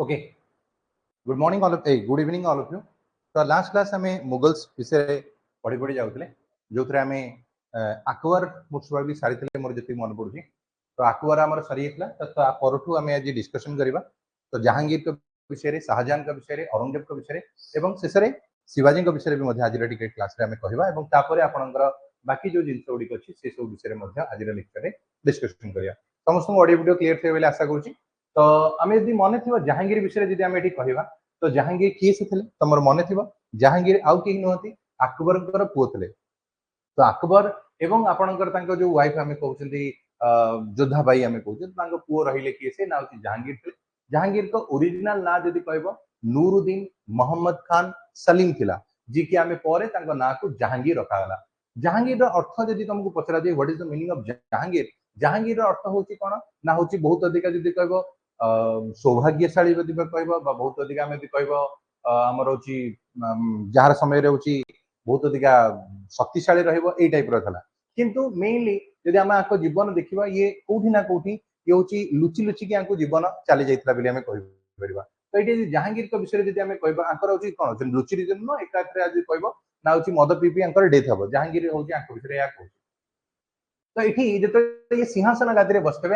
Okay, good morning all of good evening all of you. तो last class हमें Mughals विषय पढ़ी पढ़ी जाऊे जो थे आम अकबर मुझे सारी मोर जी मन पड़ी। तो अकबर आम सरी तो आम आज डिस्कसन करवा। तो जहांगीर का विषय में, शाहजहां का विषय में, औरंगजेब का विषय में, शेष में शिवाजी का विषय में आज क्लास कहवा आपंकर बाकी जो जिन गुड़िक अच्छी से सब विषय में आज लेक्चर में डिस्कसन करवा। समस्त ऑडियो वीडियो क्लीयर थे आशा करुँच। तो आम जब मन थी जहांगीर विषय जब आम ये कहवा तो जहांगीर किए से थे तुम मन थी जहांगीर आउ कहीं नुहति अकबर पुओ थे। तो अकबर एवं आपणकर जो वाइफ आम कहते योद्धा बाई आम कहते पुओ रही किए से ना जहांगीर थे। जहांगीर को ओरिजिनल ना जब कह नूरुद्दीन मोहम्मद खान सलीम थिला जी कि आम पर ना को जहांगीर रखागला। जहांगीर अर्थ जब तुमको पचरा जाए what is the meaning of Jahangir, Jahangir अर्थ हूँ कौन ना हूँ बहुत अधिक जब कह सौभाग्यशाली कह बहुत अधिक आम कह आमर हूँ जार समय बहुत अधिका शक्तिशाली रही टाइप किंतु मेनली जब आम जीवन देखा ये कौटी ना कौटी ये हूँ लुचि लुचिकी जीवन चली जाता आम कह। तो ये जहांगीर का विषय जब आम कह कौन लुचि रिजन न एक कह ना हूँ मद पी पी डेथ हम जहांगीर हूँ विषय या कह। तो ये जो ये सिंहासन गादी में बसते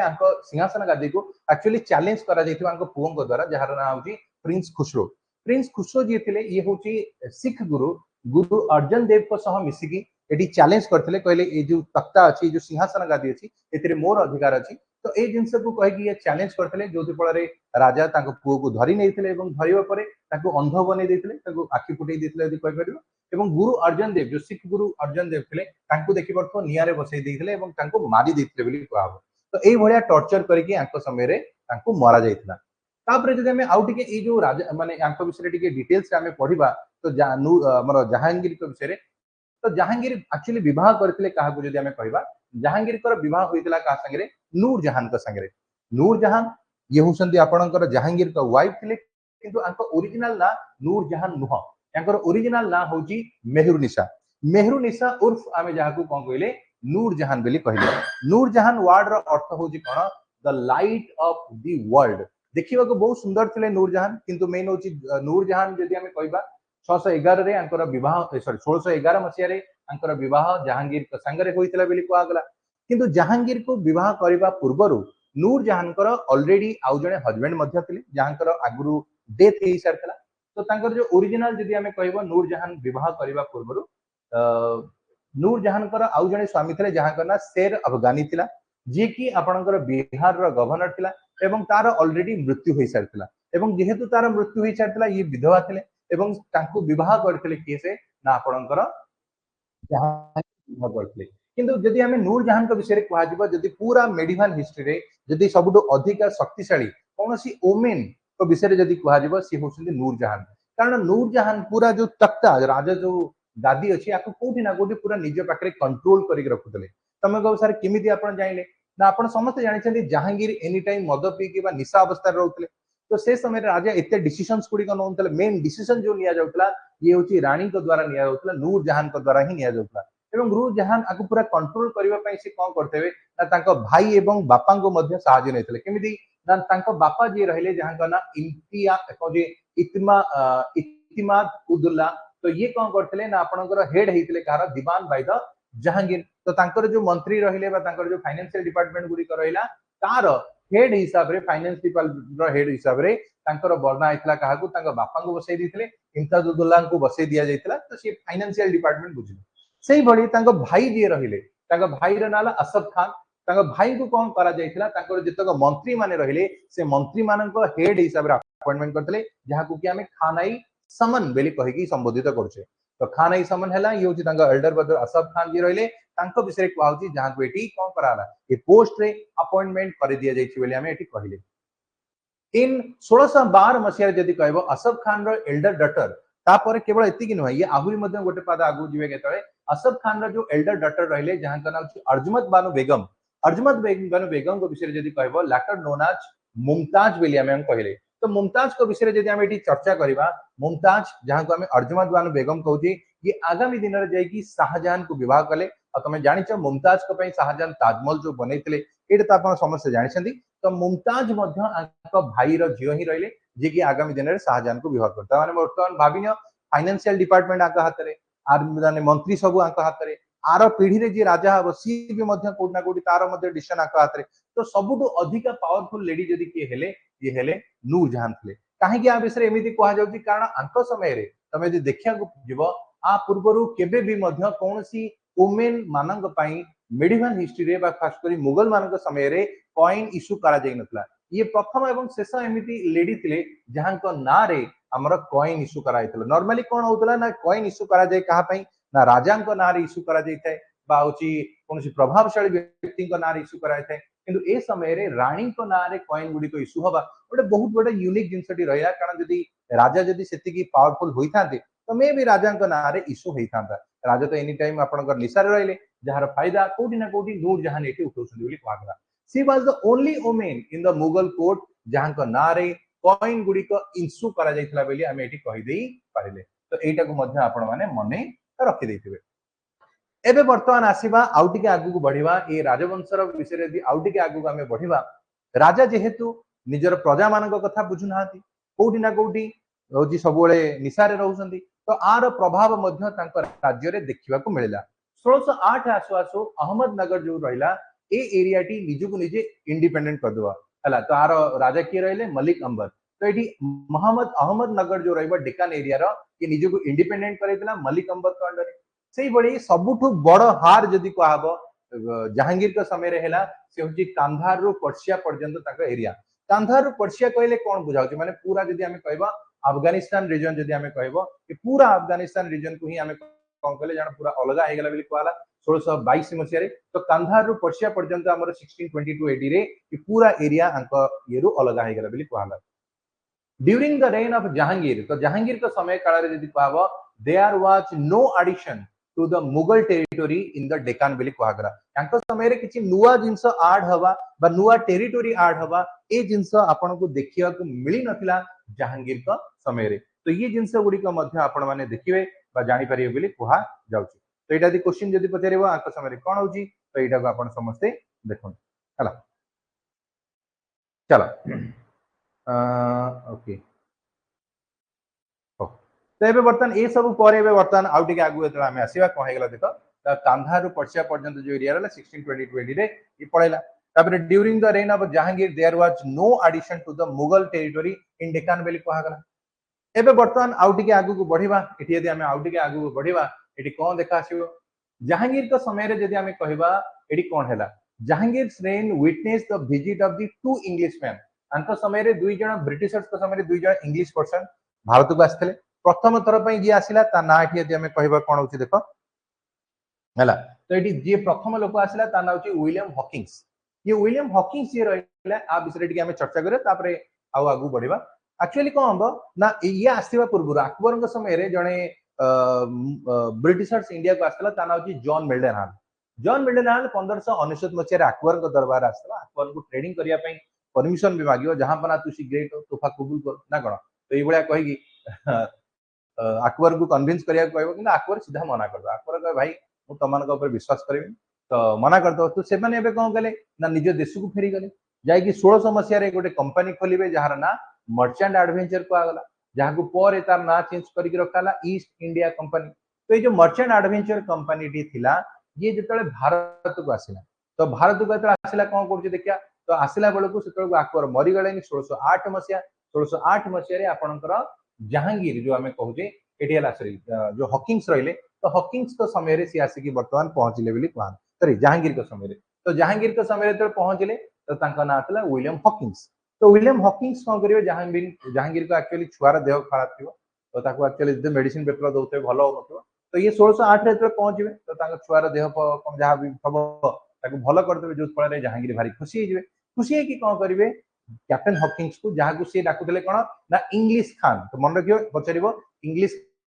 सिंहासन गादी को एक्चुअली चैलेंज करा पुओं द्वारा जार ना हूँ प्रिंस खुसरो। प्रिंस खुसरो जी थे ये हूँ सिख गुरु गुरु अर्जन देव को मिसिकी ये चैलेंज करते कहले ये जो तख्ता अच्छी जो सिंहासन गादी अच्छी ए मोर अधिकार अच्छी। तो ये जिनस को कहीकि ये चैलेंज करते जो फल राजा पुओ को धरी नहीं धरवा पर अंध बन आखि फुटे कहीपर। गुरु अर्जन देव जो सिख गुरु अर्जन देव थे देखी पड़ो निआरे बसई मारी कह। तो ये टर्चर करके समय मरा जाता। तापर जब आम आउ टे जो राजा माने विषय डिटेल्स आम पढ़ा तो जहांगीर विषय। तो जहांगीर एक्चुअली विवाह करते क्या जब आम कह जहांगीर विवाह होता क्या संगे नूरजहां संगे। नूरजहां ये हूँ आपणकर जहांगीर का वाइफ थे कि ओरिजिनल ना नूरजहां नुह यार ओरिजिनल ना हूँ मेहरुनिसा। मेहरुनिसा उर्फ आम जहाँ कौन कहले नूरजहां कहले। नूरजहां वर्ड अर्थ हूँ कौन the light of the world. देखा बहुत सुंदर थे नूरजहां किंतु मेन हूँ नूरजहां जब आम कह 611 विवाह सॉरी 1611 मसीह विवाह जहांगीर सांगे होता कहगला। किंतु जहांगीर को विवाह करने पूर्वर नूरजहां ऑलरेडी आउ जड़े हजबैंड थे जहाँ आगु डेथ हो सारी। तो जो ओरिजिनल जब आम कह नूरजहां विवाह करने पूर्वर नूरजहां आउ जड़े स्वामी थे जहाँ ना शेर अफगानी थिला जी कि आपणकर बिहार गवर्नर थिला एवं तार ऑलरेडी मृत्यु हो सारी। जेहेतु तार मृत्यु हो सारी ये विधवा थे विवाह करते किए से ना आपणकर करते। किंतु जदि आम नूरजहां विषय कह जदि पूरा मेडिवल हिस्ट्री रे जदि सबुठ अधिक शक्तिशाली कौन सी ओमेन को विषय जदि कह सी हूँ नूरजहां। कारण नूरजहां पूरा जो तख्ता राजा जो गादी अच्छी आपको कौटी ना कौटी पूरा निज पाखे कंट्रोल करके रखुले। तुम कह सर केमी आप जाइले ना आप समस्त जानते जहांगीर एनी टाइम मद पीकी निशा अवस्था रोते। तो से समय राजा एत डिसीजन गुड़िक नौ मेन डिसीजन जो नि जाऊला ये हूँ रानी द्वारा नि जाऊला नूरजहां द्वारा ही नि जाऊला। नूरजहां आपको पूरा कंट्रोल करने से कौन करते ना भाई एवं बापा को साहाଯ୍य नहीं केमी ना बापा जी रहिले जहाँ ना इम्तिया इतिमा इतिमाद उद्दुल्ला। तो ये कौन करते ना आपणकर हेड होते कहार दीवान बाई द जहांगीर। तो जो मंत्री रहिले जो फाइनेंशियल डिपार्टमेंट गुड़िक रहा तार हेड हिसाब से फाइनेंस डिपार्टमेंट हेड हिसाब से बर्णा होता क्या बापा को बसई देते इम्तियाजुद्दौला को बसई दि जाता। तो सी फाइनेंशियल डिपार्टमेंट बुझे से भाई जी रहिले भाई ना असफ खान भाई को कौन करा जितक मंत्री माने रहिले से मंत्री मान हेड हिसाब से अपॉइंटमेंट करते जहाँ कि आम खानाई समन बेली कहीकि संबोधित करुचे। तो खानाई समन है ये हूँ एल्डर ब्रदर असफ खान जी रहिले विषय कहूँ जहाँ को ये कौन करा ये पोस्ट रे अपॉइंटमेंट कर दि जाए आम ये कहले। इन 1612 मसीह जदि कह असफ खान एल्डर डटर तापर केवल एति नुह ये आहरी गोटे पाद आगू जी के असफ खान जो एल्डर डटर रहिले जहाँ का नाम अर्जुमत बानु बेगम। अर्जुमत बानु बेगम को विषय जदि कह लैटर नोन एज मुमताज बेली आम कहले। तो मुमताज को विषय जदि आम ये चर्चा करवा मुमताज जहाँ को आम अर्जुमत बानु बेगम कहूँ ये आगामी दिन में जाकि शाहजहां को विवाह कले तुम जानिच मुमताज को पई शाहजहां ताजमहल जो बनैतिले एटा तो आपण समस्त जानिछंती तो मुमताज मध्य आंक भाई रो झियो ही रहले जे कि आगामी दिन रे शाहजहां को विवाह करता माने वर्तमान भाबिनियो फाइनेंशियल डिपार्टमेंट आंक हाथ रे आर माने मंत्री सब आंक हाथ रे आर पीढ़ी रे जे राजा हबो सी भी मध्य कोड ना कोड तार मध्य डिसीजन आंक हाथ रे तो सबुटु अधिक पावरफुल लेडी जदी के हेले ये हेले नूरजहां थे कहीं आ विषय एमती कहुच्छी कारण आंक समय तुम यदि देखा जीव आ पूर्व केबे भी मध्य कौनसी वुमेन मानक पई मेडिवल हिस्ट्री रे बा खास करी मुगल मानक समय रे कॉइन इश्यू करा जाय नथला ये प्रथम एवं शेष एमती लेडी थिले जहां को ना रे हमर कॉइन इश्यू करा जायतला नॉर्मली कोन होतला ना कॉइन इश्यू करा जाय कहा पई ना राजा को ना रे इश्यू करा जायथाय बा होची कोनसी प्रभावशाली व्यक्ति को ना रे इश्यू करा जायथाय किंतु ए समय रे रानी को ना रे कॉइन गुडी को इश्यू हबा गोटे बहुत बड़ा यूनिक जिनसटी रहिला कारण जदी राजा जदी सेति की पावरफुल होई थांते तो मे भी राजा को ना रे इश्यू होई थांता राजा तो एनी टाइम आपनकर निसार रहले जहार फायदा कोठी ना कोठी नूरजहां एठी उठौछन बोली कहला she was the only women in the Mughal court जहां को ना रे कॉइन गुडी को इश्यू करा जायतला बोली हम एठी कहि देई पारिले तो एटा को मध्य आपण माने मने रखि देथिबे एबे वर्तमान आसीबा आउटिके आगु को बढ़िबा ए राजवंशर विषय रे आउटिके आगु को हमें बढ़िबा राजा जेहेतु निजर प्रजा मानक कथा बुझु नाहांती कोठी ना कोठी होजी सबोले निसारे रहउसंती तो आर प्रभाव मध्य तांकर राज्य रे देखिबा को मिलला 1608 आसु आसु अहमदनगर जो रहिला ए एरिया टी निजु को निजे इंडिपेंडेंट कर दवा हला तो आर राजा के रहले मलिक अंबर तो एठी मोहम्मद अहमदनगर जो रहबा डेकान एरिया रो ये निजु को इंडिपेंडेंट करैतला मलिक अंबर को अंडर से बड़ी सबुठु बड़ हार जदि कहब जहांगीर के समय रे हेला से होची कांधार रु पर्सिया पर्यंत तक एरिया कांधार रु पर्सिया कहले कोन बुझाउची माने पूरा जदि हमें कहबा अफगानिस्तान रीजन जदि हमें कहबो कि पूरा अफगानिस्तान रीजन को ही हमें कोन कहले जान पूरा अलगा हे गेला बिली कहला 1622 मसिया रे तो कांधार रु पर्सिया पर्यंत हमर 1622 एडी रे कि पूरा एरिया अंक येरु अलगा हे गेला बिली कहला during the reign of Jahangir तो जहांगीर के समय काल रे जदि कहबो there was no addition to the Mughal territory in the Deccan बिली कहगरा यांको समय रे किछि नुवा जिंस आड हवा बा नुवा टेरिटोरी आड हवा ए जिंस आपन को देखिया को मिली नथिला जहांगीर का समय रे तो ये जिंस गुडी को मध्य आपण माने देखिबे बा जानि परिबे बिली कहा जाउची तो एटा दि क्वेश्चन जदि पचरेबो आंको समय रे कोन होची तो एटा को आपण समस्ते देखन हला चलो ओके तो एबे बर्तन ए सब पर एबे बर्तन आउ टिके आगु एतला हमें आसीबा कोन हेगला देखो कांधार रु पर्सिया पर्यंत जो एरिया रहला 1622 रे ई पळेला तापर during the reign of Jahangir there was no addition to the Mughal territory in Deccan बेली कहा गला एबे बर्तन आउ टिके आगु को बढ़िबा एठी यदि हमें आउ टिके आगु को बढ़िबा एठी कोन देखा आसीबो जहांगीर का समय रे यदि हमें कहबा एठी कोन हैला Jahangir's reign witness the visit of the two Englishman अंत समय रे दुई जण ब्रिटिशर्स का समय रे दुई जण इंग्लिश पर्सन भारत को आस्थिले प्रथम थर पई जे आसिला ता ना एठी यदि हमें कहबा कोन होची देखो हैला तो एठी जे प्रथम लोक आसिला ता ना होची विलियम हॉकिंस ये विलियम हॉकिंस जे रहला आ विषय टिके हमें चर्चा करे तापरे आउ आगु बढ़िबा एक्चुअली कोन हबो ना ये आसीबा पूर्व अकबर के समय रे जणे ब्रिटिशर्स इंडिया को आस्थिला ता ना होची जॉन मिल्डनहाल 1599 मसिया रे अकबर के दरबार आस्थिला अकबर को ट्रेडिंग करिया पई परमिशन भी मागियो जहां पना तुसी ग्रेट तोफा कबूल कर ना कोन तो ये बळा कहिगी अकबर को कन्विंस करिया कहबो कि अकबर सीधा मना कर दो अकबर कहे भाई मु तमान के ऊपर विश्वास करेबी तो मना कर दो तो से माने एबे कोन गले ना निज देश को फेरी गले जाय कि 1600 मसिया रे गोटे कंपनी खोलिबे जहार ना मर्चेंट एडवेंचर को आगला जहां को पर तार ना चेंज करिक रखाला ईस्ट इंडिया कंपनी तो ये जो मर्चेंट एडवेंचर कंपनी टी थिला ये जतले भारत को आसिला तो भारत को जतले आसिला कोन करछ देखिया तो आसिला बेल को सेतल को अकबर मरि गले 1608 मसिया रे आपनकर जहांगीर जो हमें कहूजे एटी हला सॉरी जो हॉकिंस रहले तो हॉकिंस के समय रे सी आसी की वर्तमान पहुंचले बिली कहन सॉरी जहांगीर के समय रे तो जहांगीर के समय रे तो पहुंचले तो तांका नाम था विलियम हॉकिंस तो विलियम हॉकिंस कोन करिवे जहांगीर को एक्चुअली छुआर देह खराब थिबो तो ताको एक्चुअली जे मेडिसिन पेपर दउते भलो होतो तो ये 1608 रे तो पहुंचबे तो तांका छुआर देह कम जहां भी हबो ताको भलो कर देबे जो फल रे जहांगीर भारी खुशी हिजबे खुशी है कि कोन करिवे कैप्टन हॉकिंस को जहां को से डाकुतले कोन ना इंग्लिश खान तो मन रखियो पचरिबो इंग्लिश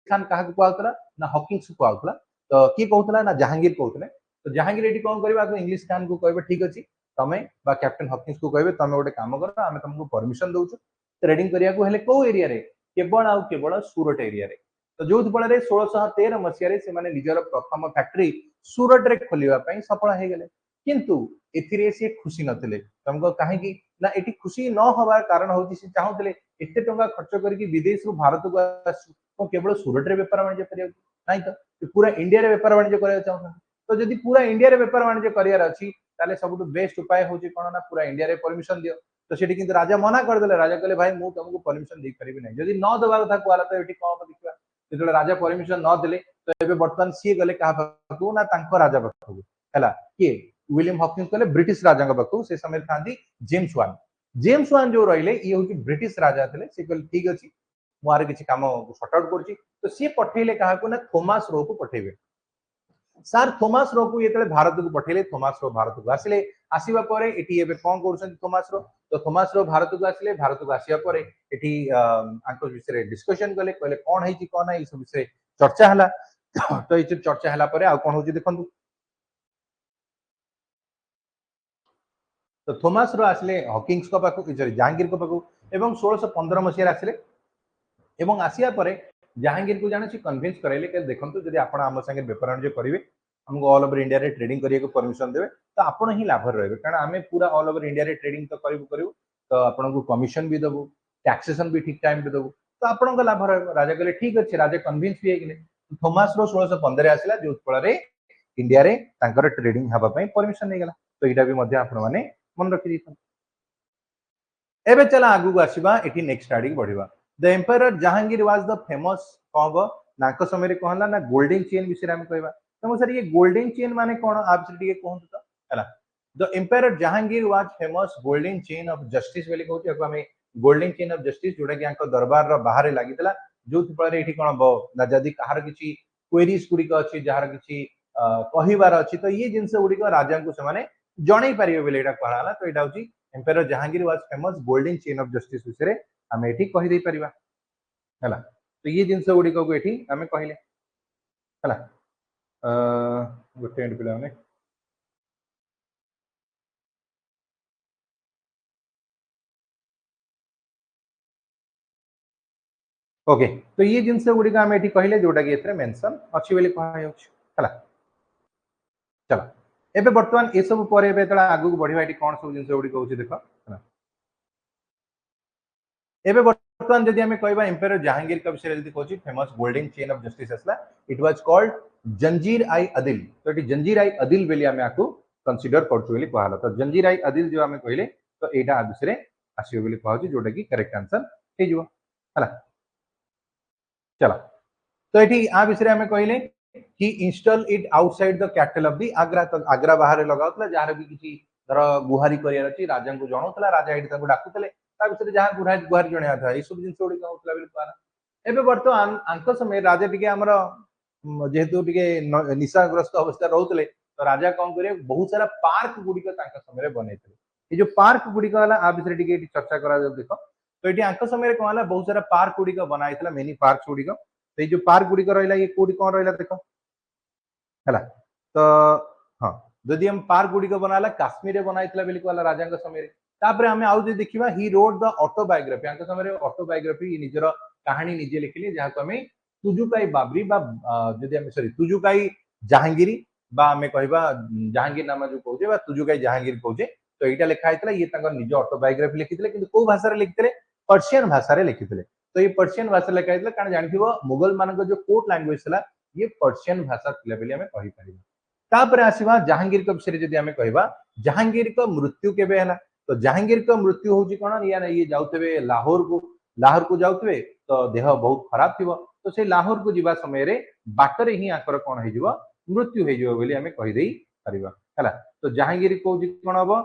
खान कहा को कहतला ना हॉकिंस को कहतला तो की कहतला ना जहांगीर कहतले तो जहांगीर एटी कोन करबा तो इंग्लिश खान को कहबे ठीक अछि तमे बा कैप्टन हॉकिंस को कहबे तमे गोटे काम करो आमे तुमको परमिशन दउछु ट्रेडिंग करिया को हेले को एरिया रे केवल सूरत एरिया रे तो जो फल 1613 मसीह से माने निजर प्रथम फैक्ट्री सूरत रे खोलिबा पई सफल हे गेले किंतु एथिरे से खुशी नथिले तुमको काहे ना एटी खुशी न होबार कारण होची से चाहुतले एते टंका खर्च करके विदेश रु भारत को आसु तो केवल सूरत रे व्यापार वाणिज्य करिया नहीं तो पूरा इंडिया रे व्यापार वाणिज्य करिया चाहू तो जदि पूरा इंडिया रे व्यापार वाणिज्य करियार अछि ताले सबटु बेस्ट उपाय होची कोन ना पूरा इंडिया रे परमिशन दियो तो सेठी किंतु राजा मना कर देले राजा कहले भाई मु तुमको परमिशन दे परिबि नै जदि न दबा कथा कोला तो एठी कोन देखिबा जेतले राजा परमिशन न देले तो एबे वर्तमान सी गले कहा पाखु ना तांको राजा पाखु हला के विलियम हॉकिंस कहले ब्रिटिश राजा पाखु से समय थांदी जेम्स वन जो रहिले ये होची ब्रिटिश राजा थिले से कहले ठीक अछि मु आर किछि काम सॉर्ट आउट करछि तो सी पठेले कहा को ना थॉमस रो को पठेबे सर थॉमस रो को ये भारत को पठेले थॉमस रो भारत को आसिले आसीबा परे एटी एबे कोन करछन थॉमस रो तो थॉमस रो भारत को आसिले भारत को आसीबा परे एटी आंको विषय डिस्कशन कले कहले कोन हेची कोन है इस विषय चर्चा हला तो ये चर्चा हला परे आ कोन होची देखंतु तो थॉमस रो आसिले हॉकिंस को पाखु सॉरी जहांगीर को पाखु एवं 1615 मसिया आसिले एवं आसिया परे जहांगीर को जाने कन्विंस कराइले कि देखंतु जदि आपण आम संगे व्यापार वाणिज्य करिवे हमको ऑल ओवर इंडिया रे ट्रेडिंग करिया को परमिशन देबे तो आपण ही लाभ रहबे कारण आमे पूरा ऑल ओवर इंडिया रे ट्रेडिंग तो करिवु तो आपण को कमिशन भी देबो टैक्सेशन भी ठीक टाइम पे देबो तो आपण को लाभ रहबे राजा कहले ठीक अछि राजा कन्विंस भी हेगिले थॉमस रो 1615 आसिला जो फल रे इंडिया रे तांकर ट्रेडिंग हबा पई परमिशन नै गेला तो एटा भी मध्य आपण माने मन रखि दिथन एबे चला आगु को आसीबा एठी नेक्स्ट स्टडी बढ़िबा the empire Jahangir was the famous कहब नाको समय कहला ना गोल्डन चेन विषय हम कहबा तो सर ये गोल्डन चेन माने कोन आप से टिके कहंतु तो हला the empire Jahangir was famous golden chain of justice बेले कहउती ako हमें गोल्डन चेन ऑफ जस्टिस जोडा कि आंको दरबार रो बाहर लागितला जो फल एठी कोन बो ना जदी कहार किछि क्वेरीज गुडी को अछि जहार किछि कहिबार अछि तो ये जिंस गुडी को राजा को से माने जणै परिबे बेले एटा कहला तो एटा होची empire Jahangir was famous golden chain of justice विषय हम एठी कहि दे परिबा हला तो ये जिंस गुडी को एठी हमें कहिले हला गोटे एंड पिला ने ओके तो ये जिंस गुडी का हम एठी कहिले जोटा कि एथरे मेंशन अछि बेले कहा होछ हला चला एबे वर्तमान ए सब परे एबे तळा आगु बढ़िबा एठी कोन सब जिंस गुडी कहउछि देखो हला एबे वर्तमान जदि हमें कहबा एम्पायर जहांगीर का विषय जदि कहछि famous golden chain of justice असला it was called Zanjir i Adil तो एटी जंजीर आई अदिल बेली हमें आकु कंसीडर करछु बेली कहला तो जंजीर आई अदिल जो हमें कहले तो एटा आ विषय आसीबो बेली कहछि जोटा कि करेक्ट आंसर हे जिवो हला चला तो एटी आ विषय हमें कहले कि install it outside the capital of the Agra तो आग्रा बाहर लगाउतला जहार भी किछि धर गुहारी करियार अछि राजा को जणौतला राजा एटी ताको डाकुतले ता विषय जहां गुहारी जणया था ई सब जिंस ओडी कहउतला बेली कहला एबे वर्तमान आंक समय राजा टिके हमर जेहेतु टिके निशाग्रस्त अवस्था रहउतले तो राजा कोन करे बहुत सारा पार्क गुडी को तांका समय रे बनैतले ये जो पार्क गुडी कहला आ विषय टिके चर्चा करा जो देखो तो एटी आंक समय रे कहला बहुत सारा पार्क गुडी को बनाइतला मेनी पार्क गुडी को तो जो पार्क गुडी को रहला ये कोडी कोन रहला देखो हला तो हां जदि हम पार्क गुडी को बनाला काश्मीर रे बनाइतला बेली कहला राजा के समय रे तापरे हमें आउ जे देखिबा ही रोड द ऑटोबायोग्राफी आंक समय रे ऑटोबायोग्राफी निजर कहानी निजे लिखिले जहा को हमें तुजुकाई बाबरी बा जदि हम सॉरी तुजुकाई जहांगीरी बा हमें कहबा जहांगीर नाम जो कहजे बा तुजुकाई जहांगीर कहजे तो एटा लिखा हैतला ये तांकर निज ऑटोबायोग्राफी लिखितले किंतु को भाषा रे लिखितले पर्शियन भाषा रे लिखितले तो ये पर्शियन भाषा लिखा हैतला कारण जानिथिबो मुगल मानक जो कोर्ट लैंग्वेज थला ये पर्शियन भाषा थिला बेली हमें कहि परिबा तापर आसीबा जहांगीर के विषय जदि हमें कहबा जहांगीर को मृत्यु केबे हला तो जहांगीर को मृत्यु होची कोन या ये जाउतबे लाहौर को जाउतबे तो देह बहुत खराब थिबो तो से लाहौर को जीवा समय रे बाटरे ही आकर कोन हे जीवो मृत्यु हे जीवो बोली हमें कहि देई परिबा हला तो जहांगीर को जी कोन हबो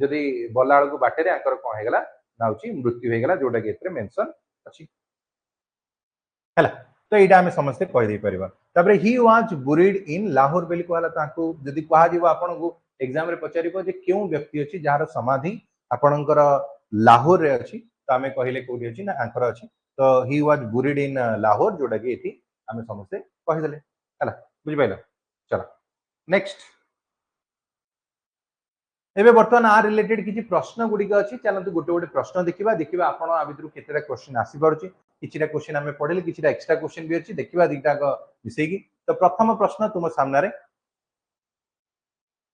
जदि बलाळ को बाटरे आकर कोन हे गला नाउची मृत्यु हे गला जोटा कि एतरे मेंशन अछि हला तो एटा हमें समझते कहि देई परिबा तबरे ही वाज बुरीड इन लाहौर बेली कहला ताको जदि कहा जीवो आपन को एग्जाम रे पचारिबो जे केउ व्यक्ति अछि जहार समाधि आपनकर लाहौर रे अछि तो हमें कहले कोठी अछि ना आंकर अछि तो ही वाज बुरीड इन लाहौर जोटा कि एठी हमें समझते कहि देले हला बुझि पाइलो चला नेक्स्ट एबे वर्तमान आ रिलेटेड किछि प्रश्न गुडी अछि चलंतु गोटे गोटे प्रश्न देखिबा देखिबा आपण आ भितरु केतेटा क्वेश्चन आसी पारुछि किछिटा क्वेश्चन हमें पढिले किछिटा एक्स्ट्रा क्वेश्चन भी अछि देखिबा दिटा को मिसेगी तो प्रथम प्रश्न तुम सामने रे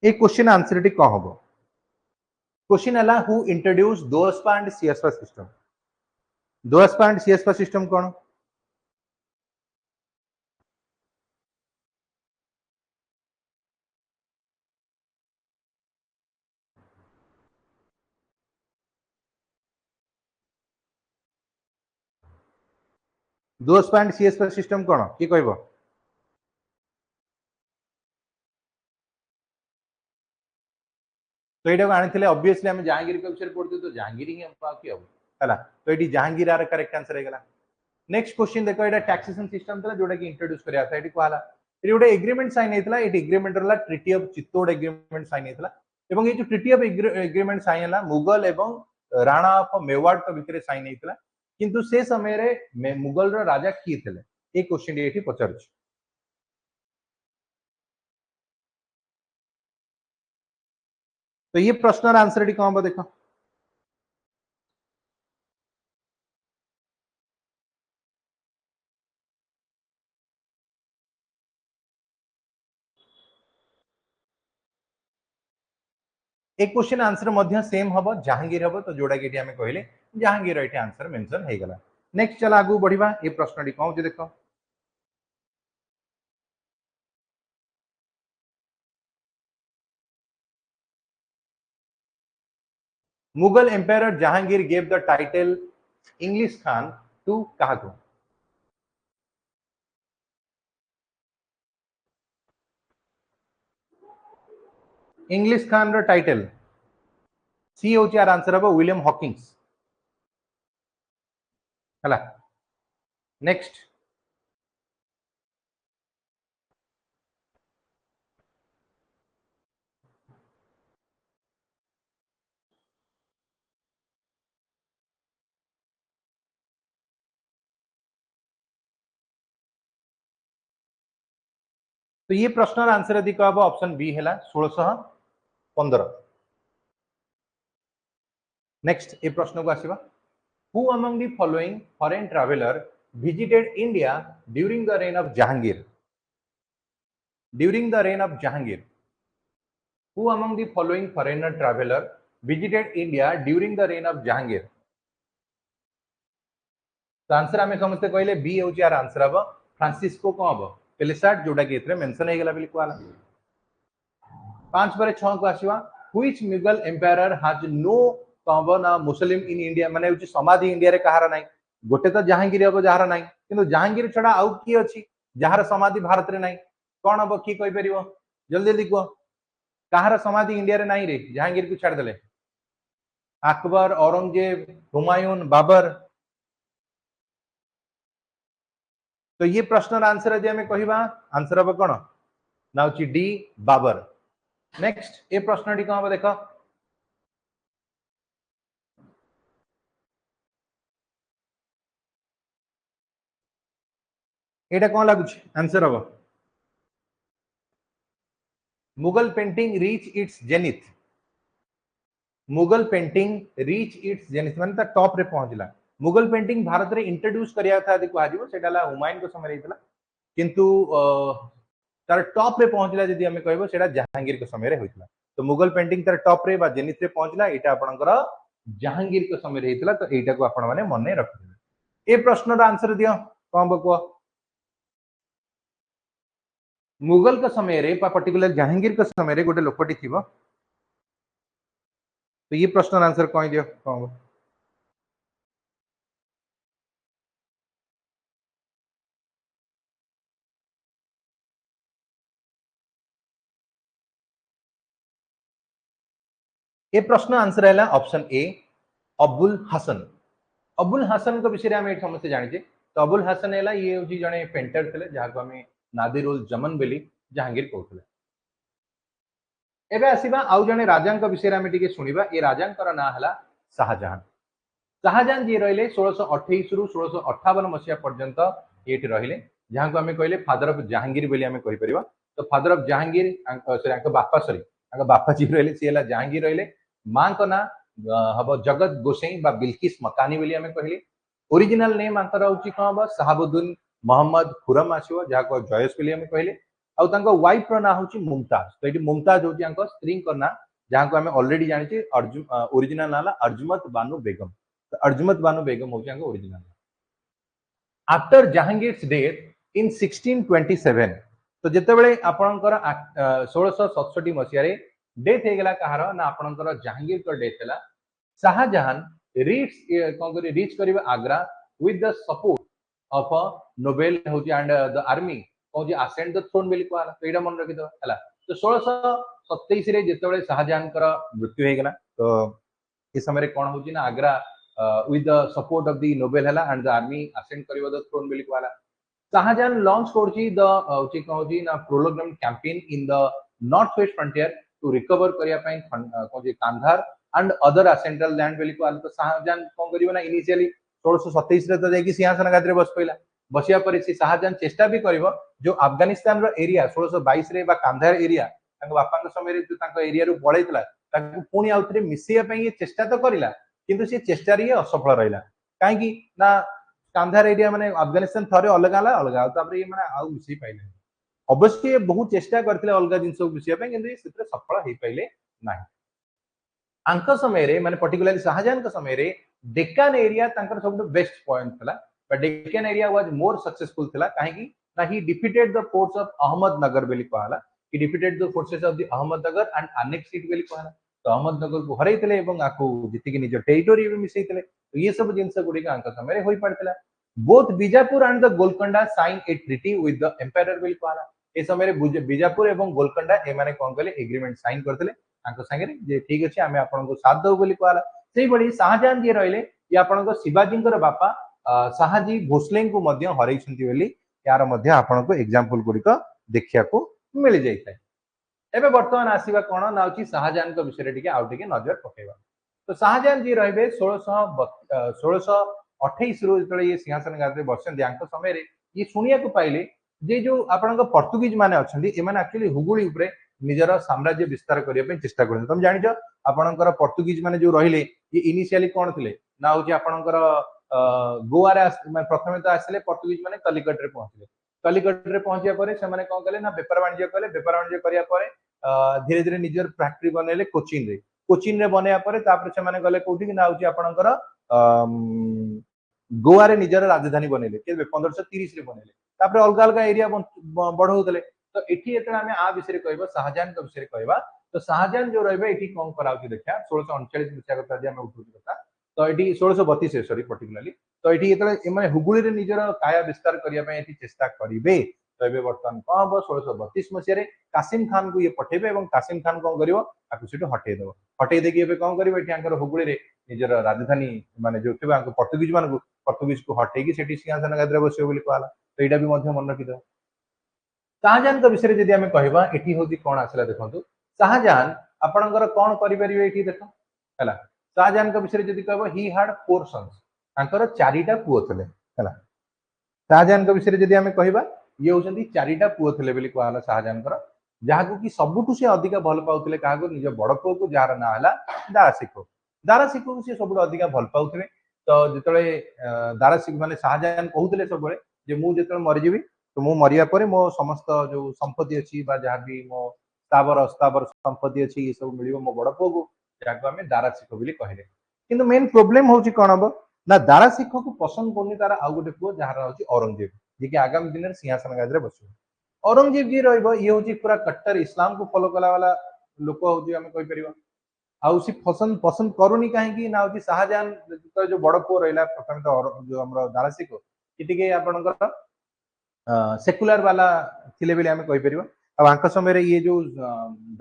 ए क्वेश्चन आंसर टी को हबो क्वेश्चन हला who introduce Doaspa and Sihaspa system Doaspa and Sihaspa system कोन दोअस्पा एंड सीएसपा सिस्टम कोन की कहबो तो एटा आनिथिले ऑब्वियसली हम जहांगीर के विषय पढते तो जहांगीर ही हम की हबो हला तो एटी जहांगीर आर करेक्ट आंसर हे गला नेक्स्ट क्वेश्चन देखो एटा टैक्सेशन सिस्टम तला जोडा की इंट्रोड्यूस करिया था एटी कोहाला एटी गोटे एग्रीमेंट साइन हेतला एटी एग्रीमेंट रला treaty of Chittor agreement sign हेतला एवं ये जो ट्रीटी ऑफ एग्रीमेंट साइन हला मुगल एवं राणा ऑफ मेवाड़ के भितरे साइन हेतला किंतु से समय रे मुगल रो राजा की थिले ए क्वेश्चन एटी पचारछ तो ये प्रश्न आंसर एटी कोन देखो एक क्वेश्चन आंसर मध्य सेम हबो जहांगीर हबो तो जोडा के हमें कहले जहांगीर एटी आंसर मेंशन हे गला नेक्स्ट चला आगु बढ़िबा ए प्रश्न टी कहू देखो Mughal empire Jahangir gave the title English Khan to काको इंग्लिश खान रो टाइटल सी होची आर आंसर हबो विलियम हॉकिंस हला नेक्स्ट तो ये प्रश्न आंसर यदि कहब ऑप्शन बी है 1615 नेक्स्ट ए प्रश्न को आसीबा who among the following foreign traveller visited India during the reign of Jahangir during the reign of Jahangir who among the following foreigner traveller visited India during the reign of Jahangir तो answer आमे समझते कहले B होची आर आंसर हबो Francisco को हबो पेलिसार्ड जोडा के इतरे मेंशन हे गला बिल को आला 5 पर 6 को आसीबा which Mughal empire has no कवन मुस्लिम इन इंडिया माने होची समाधि इंडिया रे कहार नाही गोटे तो जहांगीर हबो जहार नाही किंतु जहांगीर छडा आउ की अछि जहार समाधि भारत रे नाही कोन हबो की कहि परिबो जल्दी जल्दी को कहार समाधि इंडिया रे नाही रे जहांगीर को छाड़ देले अकबर औरंगजेब हुमायूं बाबर तो ये प्रश्न आंसर यदि हमें कहबा आंसर हम कौन ना होची डी बाबर नेक्स्ट ए प्रश्न टी कौन देखो एटा कौन लगुच आंसर हम Mughal painting reach its zenith Mughal painting reach its zenith माने ता टॉप रे पहुंचला मुगल पेंटिंग भारत रे इंट्रोड्यूस करिया था देखो आजिबो सेटाला हुमायूं को समय रहितला किंतु तार टॉप रे पहुंचला जदी हमें कहबो सेटा जहांगीर के समय रे होइतला तो मुगल पेंटिंग तार टॉप रे बा जेनिथ रे पहुंचला एटा आपनकर जहांगीर के समय रे होइतला तो एटा को आपण माने मने रखिबे ए प्रश्न रा आंसर दियो कोन बको मुगल के समय रे पर्टिकुलर जहांगीर के समय रे गोटे लोकटी थिबो तो ये प्रश्न आंसर कोन दियो कोन ए प्रश्न आंसर है ऑप्शन ए अबुल हसन को विषय में समस्त जानी तो अबुल हसन है ये हूँ जड़े पेंटर थे जहाँ को आम नादिर उल जमन बेली जहांगीर कहते एबे आसीबा आउ जने राजा विषय में टिके सुनिबा ए राजा ना हला शाहजहां शाहजहां जी रहिले 1628 रु 1658 मसिया पर्यंत एठी रहिले जहाँ को आम कहले फादर ऑफ जहांगीर बोली आम कहि परिबा तो फादर ऑफ जहांगीर सॉरी बापा सॉरी बापा जी रहिले सी हला जहांगीर रहिले मां को ना हबो जगत गोसाई बा बिल्किस मकानी बोली हमें कहली ओरिजिनल नेम आंकर होची कोन हबो शहाबुद्दीन मोहम्मद खुरम आसीबो जा को जयस बोली हमें कहले आ तांको वाइफ रो ना होची मुमताज तो एटी मुमताज होची आंको स्त्री को ना जहां को हमें ऑलरेडी जानि छी ओरिजिनल नाला अर्जुमत बानु बेगम तो अर्जुमत बानु बेगम होची आंको ओरिजिनल आफ्टर जहांगीर्स डेथ इन 1627 तो जितेबले आपणकर 1667 मसीह डेथ हो गला कहार ना आपणकर जहांगीर को डेथ है शाहजहां रीच करिवे Agra with the support of Nobel होची एंड द आर्मी कौन असेंड द थ्रोन बेली कहला तो एटा मन रखि दो हला तो 1627 रे जितेबले शाहजहां कर मृत्यु हो गला तो इस समय कौन होची ना Agra with the support of the Nobel hela and the army ascend kariba the throne beli कहला शाहजहां लॉन्च करची द होची कहूची ना प्रोलोगम campaign in the north west frontier to recover करिया पई कहूची Kandahar and other central land बेली कहला तो शाहजहां कोन करियो ना इनिशियली 1627 रे तो जाई कि सिंहासन गाद्रे बस पइला बसिया पर से शाहजहां चेष्टा भी करिवो जो अफगानिस्तान रो एरिया 1622 रे बा कांधार एरिया तांको बापा के समय रे जो तांको एरिया रो पळैतला तांको पुणी आउतरे मिसिया पई ये चेष्टा तो करिला किंतु से चेष्टा रे असफल रहिला काहे कि ना कांधार एरिया माने अफगानिस्तान थरे अलग आला अलग तापर ये माने आउ मिसि पाइले अवश्य ये बहुत चेष्टा करथिले अलग जिंस मिसिया पे किंतु सेते सफल हे पाइले नाही आंक समय रे माने पर्टिकुलरली शाहजहां के समय रे डेक्कन एरिया तांकर सब बेस्ट पॉइंट थला but Deccan area was more successful थला काहे कि ना he defeated the force of Ahmednagar बेली कहला कि defeated the forces of the Ahmednagar and annex seat बेली कहला तो अहमदनगर को हरैतले एवं आकु जिति कि निज टेरिटोरी भी मिसैतले तो ये सब जिंस गुडी का अंक समय रे होई पड़तला both Bijapur and the Golconda sign a treaty with the empire बेली कहला ए समय रे बीजापुर एवं गोलकोंडा ए माने कोन कहले एग्रीमेंट साइन करथले तांको संगे रे जे ठीक अछि आमे आपन को साथ दउ बेली कहला सेही बडी शाहजहां जे रहले ये आपन को शिवाजी कर बापा शाहजी भोसले को मध्य हरै छंती बेली यार मध्य आपन को एग्जांपल गुडी को देखिया को मिल जाइतै एबे वर्तमान आसीबा कोन ना होची शाहजहां को विषय रे टिके आउ टिके नजर पकेबा तो शाहजहां जी रहबे 1628 रु जतले ये सिंहासन गाद्रे बसन दियांक समय रे ये सुनिया को पाइले जे जो आपन को पोर्तुगीज माने अछंदी ए माने एक्चुअली हुगुली ऊपरे निजर साम्राज्य विस्तार करिया पे चेष्टा करन तुम जानि छ आपनकर पोर्तुगीज माने जो रहिले ये इनिशियली कोन थिले ना होची आपनकर गोवा रे प्रथमे तो आसले पोर्तुगीज माने कलिकट रे पहुंचले कलिकट रे पहुंचिया परे से माने कोन कले ना व्यापार वाणिज्य कले व्यापार वाणिज्य करिया परे धीरे धीरे निजर फैक्ट्री बनेले कोचिन रे बनेया परे तापर से माने गले कोठी कि ना होची आपनकर गोवा रे निजर राजधानी बनेले के 1530 रे बनेले तापर अलग अलग एरिया बढ़ौतले तो एठी एतले हमें आ विषय रे कहबो शाहजहां के विषय रे कहबा तो शाहजहां जो रहबे एठी कोन कराउची देखा 1639 मसिया कथा जे हम उठुची कथा तो एठी 1632 सॉरी पर्टिकुलरली तो एठी एतले माने हुगुली रे निजर काया विस्तार करिया पे एठी चेष्टा करिवे तो एबे वर्तमान कोन हबो 1632 मसिया रे कासिम खान को ये पठेबे एवं कासिम खान कोन करिवो आकु सेटो हटे देकी एबे कोन करिवो एठी आंकर हुगुली रे निजर राजधानी माने जो थिबा आंको पोर्तुगीज को हटे की सेठी सिंहासन गाद्रे बसियो बोली कहला तो एटा भी मध्य मन रखि दो शाहजहां के विषय जदि हमें कहबा एठी होती कोन आसला देखंतु शाहजहां आपनकर कोन करि परिबे एठी देखो हला शाहजहां के विषय जदि कहबा ही हैड 4 सन्स आंकर चारिटा पुओ थले हला शाहजहां के विषय जदि हमें कहबा ये होचंदी चारिटा पुओ थले बोली कहला शाहजहां कर जहाको कि सबुठु से अधिक भल पाउतले काहाको निज बड़ पुओ को जार ना हला दारासिको को से सबुठु अधिक भल पाउतले तो जितले दारासिको माने शाहजहां कहउतले सबले जे मु जितले मरि जेबी तो मु मरिया परे मो समस्त जो संपत्ति अछि बा जहा भी मो स्थावर संपत्ति अछि ये सब मिलिबो मो बड़ पुओ को जाको हमें दारासिको बोली कहले किंतु मेन प्रॉब्लम होची कोन हबो ना दारासिको को पसंद कोनी तारा आ गोटे पुओ जहार होची औरंगजेब जे कि आगामी दिन सिंहासन गाद्रे बसिबो औरंगजेब जी रहइबो ये होची पूरा कट्टर इस्लाम को फॉलो कला वाला लोक होची हमें कहि परिबो आउ सी पसंद करूनी काहे कि ना होची शाहजहां जो बड़ पुओ रहिला प्रथम तो जो हमरो दारासिको इटिके आपनकर सेकुलर वाला थिले बेले हमें कहि परिबो अब आंक समय रे ये जो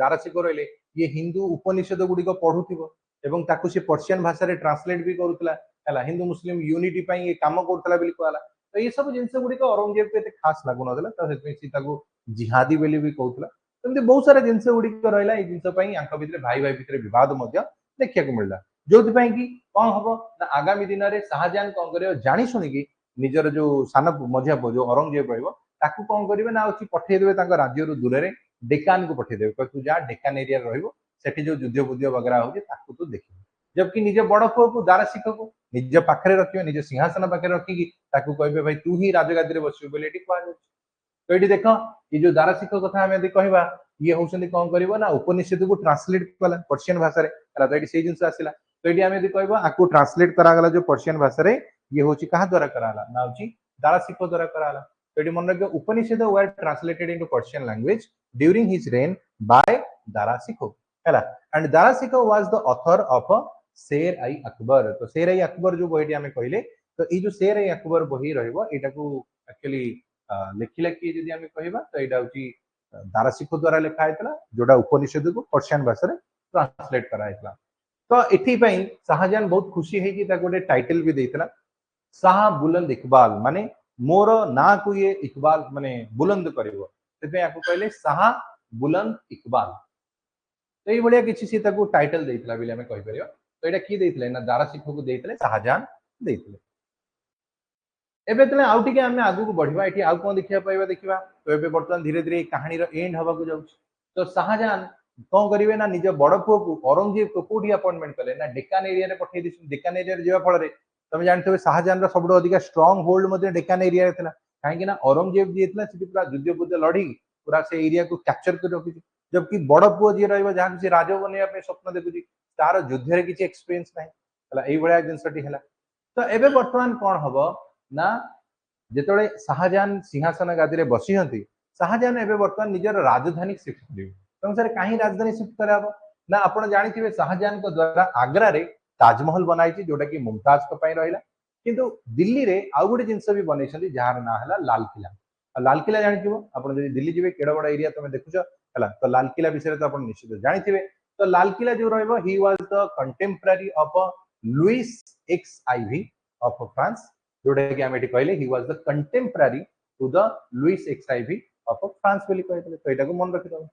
दारासिको रहले ये हिंदू उपनिषद गुडी को पढुथिबो एवं ताकु से पर्शियन भाषा रे ट्रांसलेट भी करूतला हला हिंदू मुस्लिम यूनिटी पई ये काम करतला बेली कहला तो ये सब जिंस गुडी को औरंगजेब के खास लागु नदला तो हेतु सी ताकु जिहादी बेली भी कहउतला तंते बहुत सारा जिंस गुडी को रहला ए जिंस पई आंक भितरे भाई भितरे विवाद मध्य देखिया को मिलला जोथि पई कि कोन हबो ना आगामी दिन रे शाहजहां कोन करियो जानि सुनि कि निजर जो सान मझिया जो औरंगजेब रहइबो ताकू कोन करिवे ना होची पठेइ देबे तांका राज्य रु दूर रे डेकान को पठे देबे तू जा डेकान एरिया रहइबो सेठी जो युद्ध बुद्ध वगैरह होजे ताकू तू देखिबो जबकि निज बड़ पुओ को दारा शिख को निज पाखरे रखियो निज सिंहासन पाखरे रखिकी ताकू कहबे भाई तू ही राजगादी रे बसिबो बोले एठी कहा जाउछ तो ये देख ये जो दाराशिख कथा आम यदि कहवा ये हूँ कौन कर उपनिषद को ट्रांसलेट कला पर्शियन भाषा तो ये से जिन आसला तो ये आम यदि कहवा आपको ट्रांसलेट कराला जो पर्शियन भाषा ये हूँ क्या द्वारा कराला ना हूँ दाराशिख द्वारा कराला तो ये मन रखिए Upanishad were translated into Persian language during his reign by Dara Shikoh है and Dara Shikoh was the author of Sirr i Akbar तो शेर आई अकबर जो बही आम कहले तो ये जो शेर आई अकबर बही रहा एक्चुअली लिखिला किए जदि आम कहवा तो यहाँ हूँ दाराशिख द्वारा लिखा है जोटा उपनिषद को पर्शियन भाषा ट्रांसलेट कराइला तो ये शाहजहां बहुत खुशी है गोटे टाइटल भी देता शाह बुलंद इकबाल माने मोर ना को ये इकबाल माने बुलंद कर कहले शाह बुलंद इकबाल तो ये भाया किसी सी टाइटल देता बोली आम कहीपर तो यहाँ किए देते ना दाराशिख को देते शाहजहां देते एबे तले आउ टिके आमे आगु को बढ़िबा एठी आउ कोन देखिया पाइबा देखिबा तो एबे वर्तमान धीरे धीरे कहानी रो एंड हवा को जाउछ तो शाहजहां कोन करिवे ना निज बड़ पुओ को औरंगजेब को कोडी अपॉइंटमेंट कले ना डेक्कन एरिया रे पठै दिस डेक्कन एरिया रे जेवा फल रे तमे जानथबे शाहजहां रो सबडो अधिक स्ट्रांग होल्ड मध्ये डेक्कन एरिया रे थिला काहे कि ना औरंगजेब जे थिला सिटी पूरा युद्ध बुद्ध लड़ी पूरा से एरिया को कैप्चर कर रखि जबकि बड़ पुओ जे रहइबा जहां किसी राजा बनिया पे स्वप्न देखुची तार युद्ध रे किछि एक्सपीरियंस नाही हला एई बळा जिंसटी हला तो एबे वर्तमान कोन हबो ना जेतोळे शाहजहां सिंहासन गादी रे बसी हंती शाहजहां एबे वर्तमान निजर राजधानी शिफ्ट करिवे तो सर काहे राजधानी शिफ्ट कराबो ना आपण जानिथिबे शाहजहां को द्वारा आगरा रे ताजमहल बनाइछि जोटा कि मुमताज को पई रहिला किंतु दिल्ली रे आउ गोटे जिंस भी बनैछन्ती जहार ना हला लाल किला लाल किला जानिथिबो आपण जदि दिल्ली जिवे केडा बडा एरिया तमे देखुछो हला तो लाल किला विषय रे तो आपण निश्चित जानिथिबे तो लाल किला जो रहइबो he was the contemporary of Louis X IV of France जोटा कि आम कहले he was the contemporary to the Louis X IV of France बोली कहले तो एटा को मन रखि दो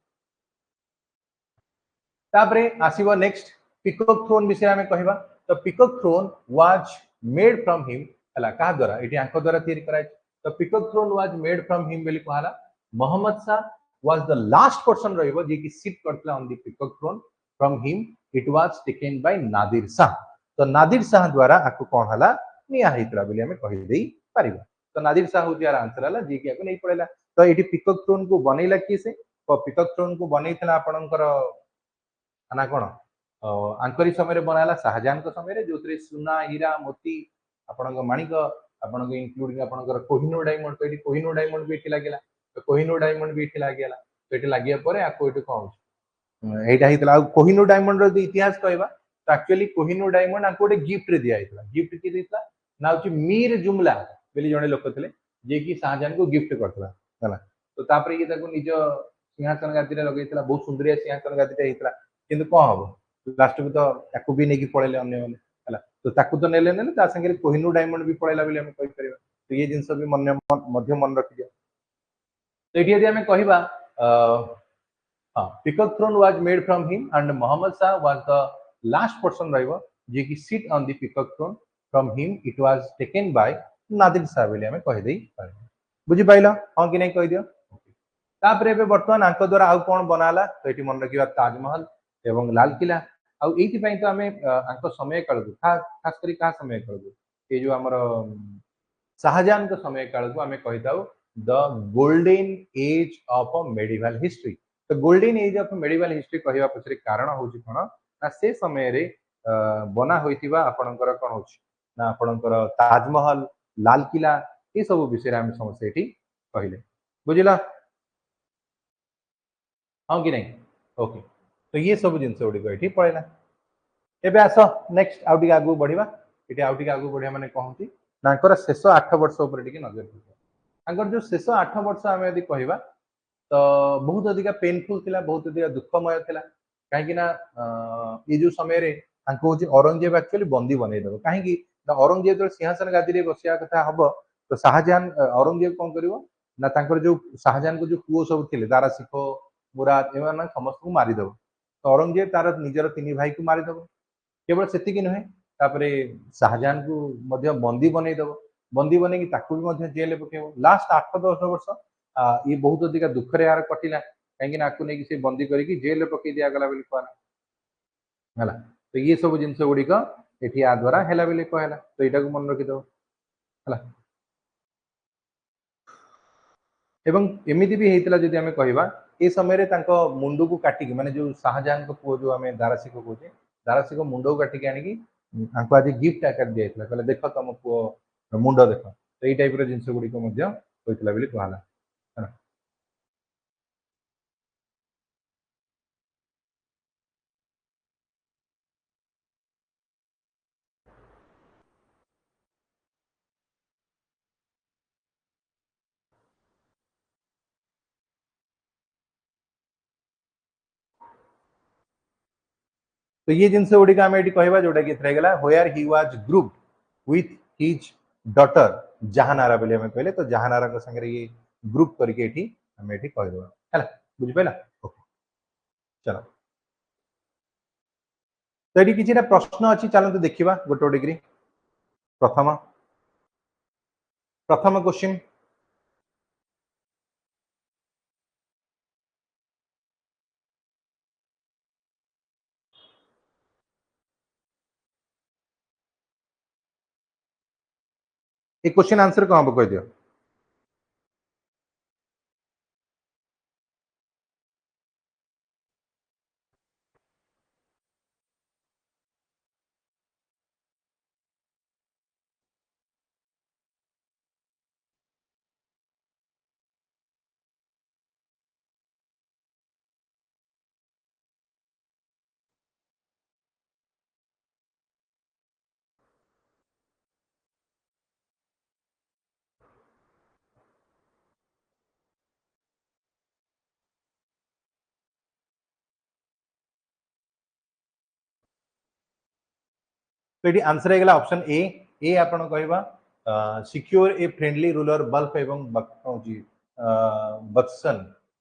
तापरे आसीबो नेक्स्ट पीकॉक थ्रोन विषय आम कहबा तो peacock throne was made from him हला का द्वारा एटी आंख द्वारा तैयारी कराय तो peacock throne was made from him बोली कहला Mohammad Shah was the last person रहइबो जे कि सिट करतला on the peacock throne from him it was taken by Nadir Shah तो नादिर शाह द्वारा आको कोन हला निया हेतला बोली हमें कहि देई परिबा तो नादिर शाह होती यार आंसर हला जे कि आको नहीं पड़ेला तो एटी पीकॉक थ्रोन को बनेला कि से तो पीकॉक थ्रोन को बनेइथला आपनकर ना कोन आंकरी समय रे बनाला शाहजहां को समय रे जोतरे सुना हीरा मोती आपनक माणिक आपनक इंक्लूडिंग आपनकर कोहिनूर डायमंड तो एटी कोहिनूर डायमंड भी एठी लागेला तो कोहिनूर डायमंड भी एठी लागेला तो एठी लागिया परे आको एठी कोन एटा हेतला कोहिनूर डायमंड रो इतिहास कहबा तो एक्चुअली कोहिनूर डायमंड आको गोटे गिफ्ट रे दिया हेतला गिफ्ट की देतला ना होची मीर जुमला बोली जने लोक थिले जे कि शाहजहां को गिफ्ट करतला हला तो तापरे ये ताको निज सिंहासन गादी रे लगेइतला बहुत सुंदरिया सिंहासन गादी रे हेतला किंतु कोन हबो लास्ट को तो ताको भी नेकी पळेले अन्य माने हला तो ताको तो नेले ने ता संगे कोहिनूर डायमंड भी पळेला बोली हम कहि परिबा तो ये जिंस भी मध्य मन रखि दिया तो एठी यदि हमें कहबा peacock throne was made from him and Mohammad Shah was the last person रहइबो जे कि sit on the peacock throne from him it was taken by Nadir Shah बोली हमें कहि देई बुझी पाइला हां कि नहीं कहि दियो तापरे एबे वर्तमान आंक द्वारा आउ कोन बनाला तो एठी मन रखिबा ताजमहल एवं लाल किला आउ एठी पई तो हमें आंक समय काल खास करी का समय काल ये जो हमर शाहजहां का समय काल को हमें कहिताउ the golden age of medieval history तो golden age of medieval history कहवा पछरे कारण होची कोन ना से समय रे बना होइतिबा आपनकर कोन होची ना आपनकर ताजमहल लाल किला ये सब विषय हम समस्या एठी कहले बुझिला हां कि नहीं ओके तो ये सब जिंस ओडी को एठी पळेला एबे आसो नेक्स्ट आउटी आगु बढ़िबा एठी आउटी आगु बढ़िया माने कहंती नाकर शेष 8 वर्ष ऊपर टिके नजर दिया आगर जो शेष 8 वर्ष आमे यदि कहबा तो बहुत अधिक पेनफुल थिला बहुत अधिक दुखमय थिला काहे कि ना ये जो समय रे तांको होची औरंगजेब एक्चुअली बंदी बनै दबो काहे कि ना औरंगजेब जो सिंहासन गादी रे बसिया कथा हबो तो शाहजहां औरंगजेब कोन करिवो ना तांकर जो शाहजहां को जो पुओ सब थिले दाराशिख मुराद एमान समस्त को मारी दबो तो औरंगजेब तार निजर तीन भाई को मारी दबो केवल सेति कि नहे तापरे शाहजहां को मध्य बंदी बनै दबो बंदी बनै कि ताकू भी मध्य जेल पकेबो लास्ट 8-10 वर्ष ये बहुत अधिक दुख रे यार कटिला कहीं आकु नहीं से बंदी करके जेल पकई दिगला बोली कहला है। तो ये सब जिन गुड़िक ये आ द्वारा है बोली कहला। तो यहाँ को मन रखिद है। एवं एमती भी होता जदि आम कह ए समय मुंड को काटिक माने जो शाहजहां पुओ जो आम दारासिक कहे दारासिक मुंड को काटिक आनिकी आज गिफ्ट आकार दिया कहले देख तुम पुओ मुंड देख। तो ये टाइप जिन गुड़िक होता कहला। तो ये जिन गुड़िक आम ये कह जोटा कि where he was group with his daughter Jahanara बोली आम कहले। तो जहानारा संगे ये ग्रुप करके आम ये कहीदेवा है बुझिपाला। ओके चलो तो ये किसी प्रश्न अच्छी चलते देखा गोटे गोटे करी। प्रथम प्रथम क्वेश्चन ये क्वेश्चन आंसर कौन हम कह दियो। तो ये आंसर है ऑप्शन ए। ए आपण कहवा secure a friendly ruler bulb एवं बक्सन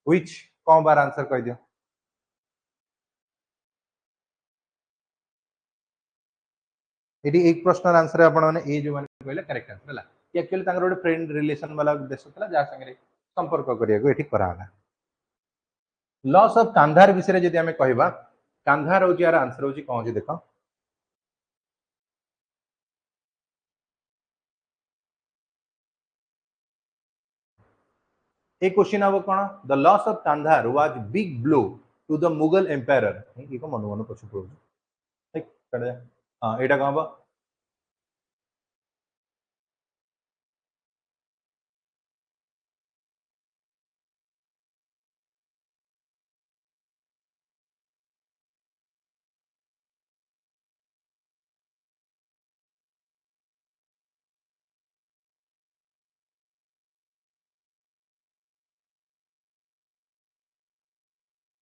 व्हिच कौन बार आंसर कह दियो। ये एक प्रश्न आंसर आपण माने ए जो माने कहले करेक्ट आंसर हला। एक्चुअली तांगर गोटे फ्रेंड रिलेशन वाला देश था जहाँ संगे संपर्क करिया को कराला। लॉस ऑफ कांधार विषय जदि आम कहवा कांधार हूँ यार आंसर हूँ कौन देख। ए क्वेश्चन हम कौन the loss of Kandahar was big blow to the Mughal empire. ये को मन मन पछ पड़ो ठीक हाँ यहाँ कौन हम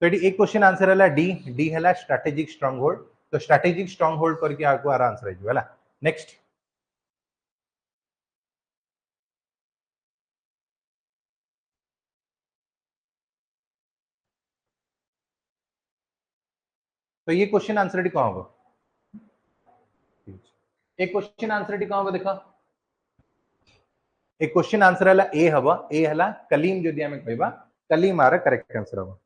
तो ये एक क्वेश्चन आंसर है डी डी है स्ट्रेटेजिक स्ट्रांग होल्ड। तो स्ट्रेटेजिक स्ट्रांग होल्ड करके आगो आर आंसर है नेक्स्ट। तो ये क्वेश्चन आंसर कौन हम एक क्वेश्चन आंसर कौन हम देखा एक क्वेश्चन आंसर है ए हम ए है कलीम जदि आम कह कलीम आर करेक्ट आंसर हम।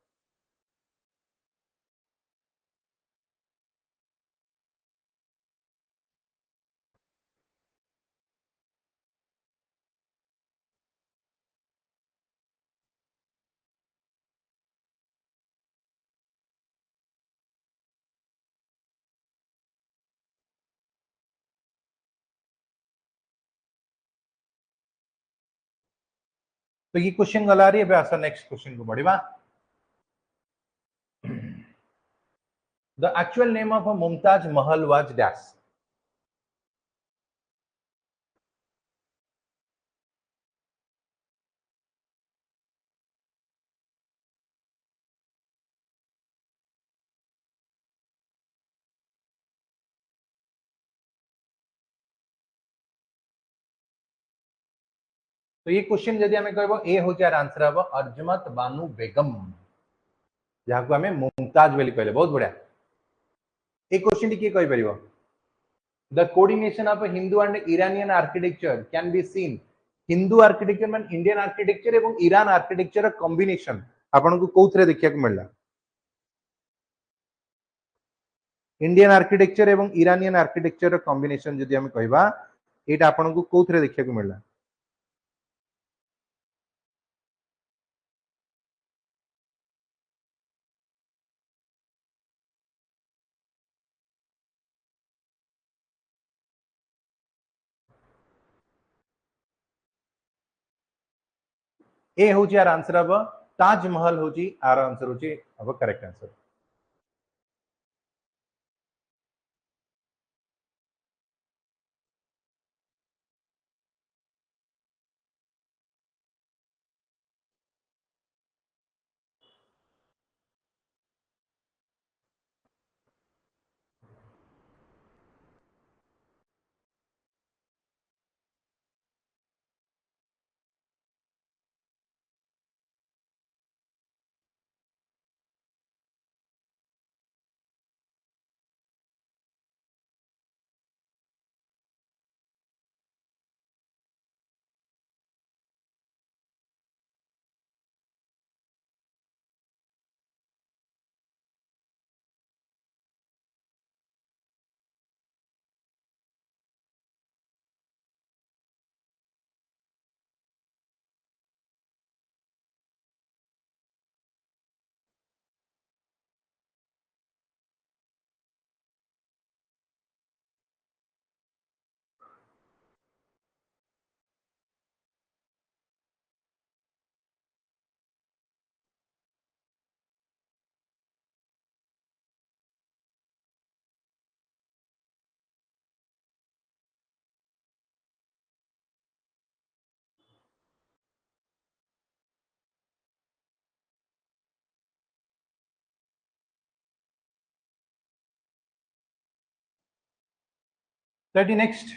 तो ये क्वेश्चन गला रही है आस नेक्स्ट क्वेश्चन को बढ़िया। The actual name of Mumtaz Mahal was dash. तो ये क्वेश्चन जदि आम कह ए हूँ यार आंसर हम अर्जमत बानू बेगम जहाँ को आम मुमताज बोली कहले। बहुत बढ़िया एक क्वेश्चन किए कह पार the coordination of Hindu and Iranian architecture can be seen. Hindu architecture मान इंडियन आर्किटेक्चर एवं ईरान आर्किटेक्चर कॉम्बिनेशन आपन को कोथरे देखिया को मिलला इंडियन आर्किटेक्चर एवं इरानियन आर्किटेक्चर कॉम्बिनेशन जदि हम कहबा एटा आपन को कोथरे देखिया को मिलला ए होची आर आंसर अब ताजमहल होची आर आंसर होची अब करेक्ट आंसर तो नेक्स्ट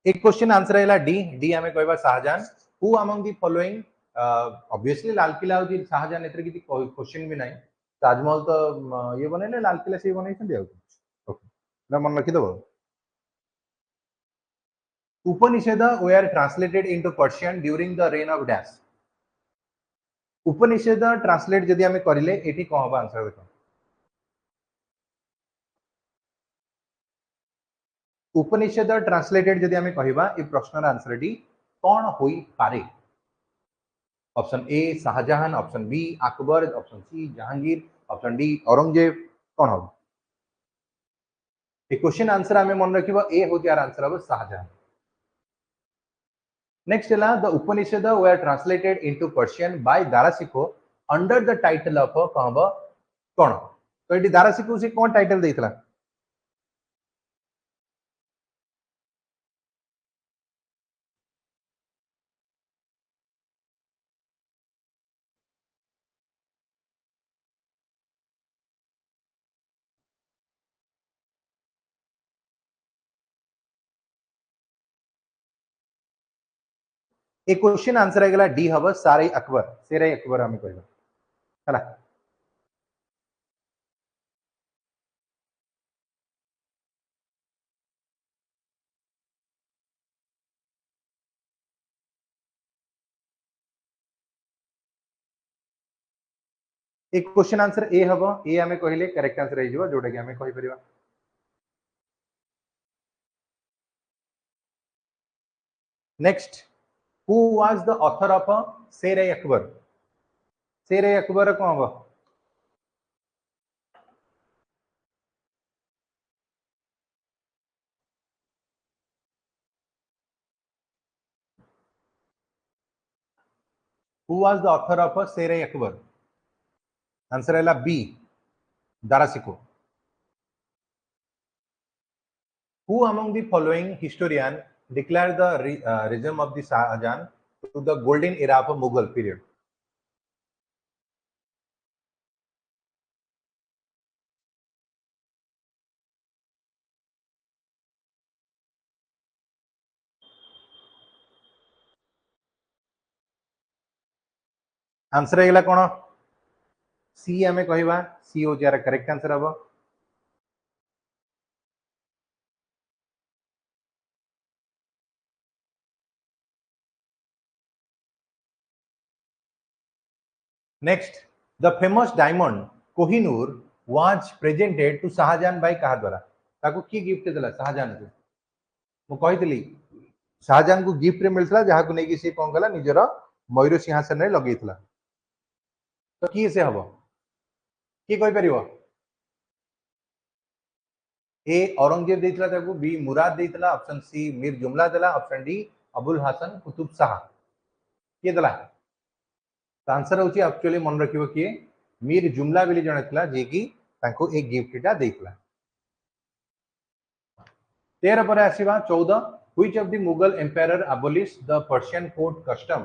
एक क्वेश्चन आंसर है डी डी हमें कहबा Shahjahan who among the following obviously Lal Qila होची शाहजहां एतर किछि क्वेश्चन भी नाही ताजमहल तो ये बनेले लाल किला से बनै छथि ओके ना मन रखि दबो उपनिषद were translated into Persian during the reign of dash Upanishad translate जदि हमें करिले एठी कोन होबा आंसर देखो उपनिषद ट्रांसलेटेड जदि हमें कहबा ए प्रश्नर आंसर डी कोन होई पारे option A Shahjahan option B Akbar option C Jahangir option D Aurangzeb कोन हो ए क्वेश्चन आंसर हमें मन रखिबो ए होती आर आंसर अब शाहजहां नेक्स्ट है the Upanishad were translated into Persian by Dara Shikoh under the title of कहब कोन तो एटी दारासिको से कोन टाइटल देइतला एक क्वेश्चन आंसर है डी हम सारे अकबर सेरे अकबर हमें कहला है एक क्वेश्चन आंसर ए हम ए हमें कहले करेक्ट आंसर हो जोटा कि हमें कहि परिबा next who was the author of Sirr Akbar Sirr Akbar कौन हम who was the author of Sirr Akbar answer है B Dara Shikoh Who among the following historian declared the regime of the Shahjahan to the golden era of Mughal period? Answer हेगला कोन C आमे कहबा C हो यार correct answer हबो next the famous diamond Kohinoor was presented to Shahjahan by कहा द्वारा ताको की गिफ्ट देला शाहजहां को मु कहितली शाहजहां को गिफ्ट रे मिलतला जहा को नेकी से कोन कला निजर मयूर सिंहासन रे लगेइतला तो की से हबो की कहि परिबो ए औरंगजेब देइतला ताको बी मुराद देइतला ऑप्शन सी मीर जुमला देला ऑप्शन डी अबुल हसन कुतुब शाह के देला तो आंसर होची एक्चुअली मन रखिबो कि मीर जुमला बेली जणतला जे कि ताको एक गिफ्टटा देइतला 13 पर आसीबा 14 which of the Mughal emperor abolished the Persian court custom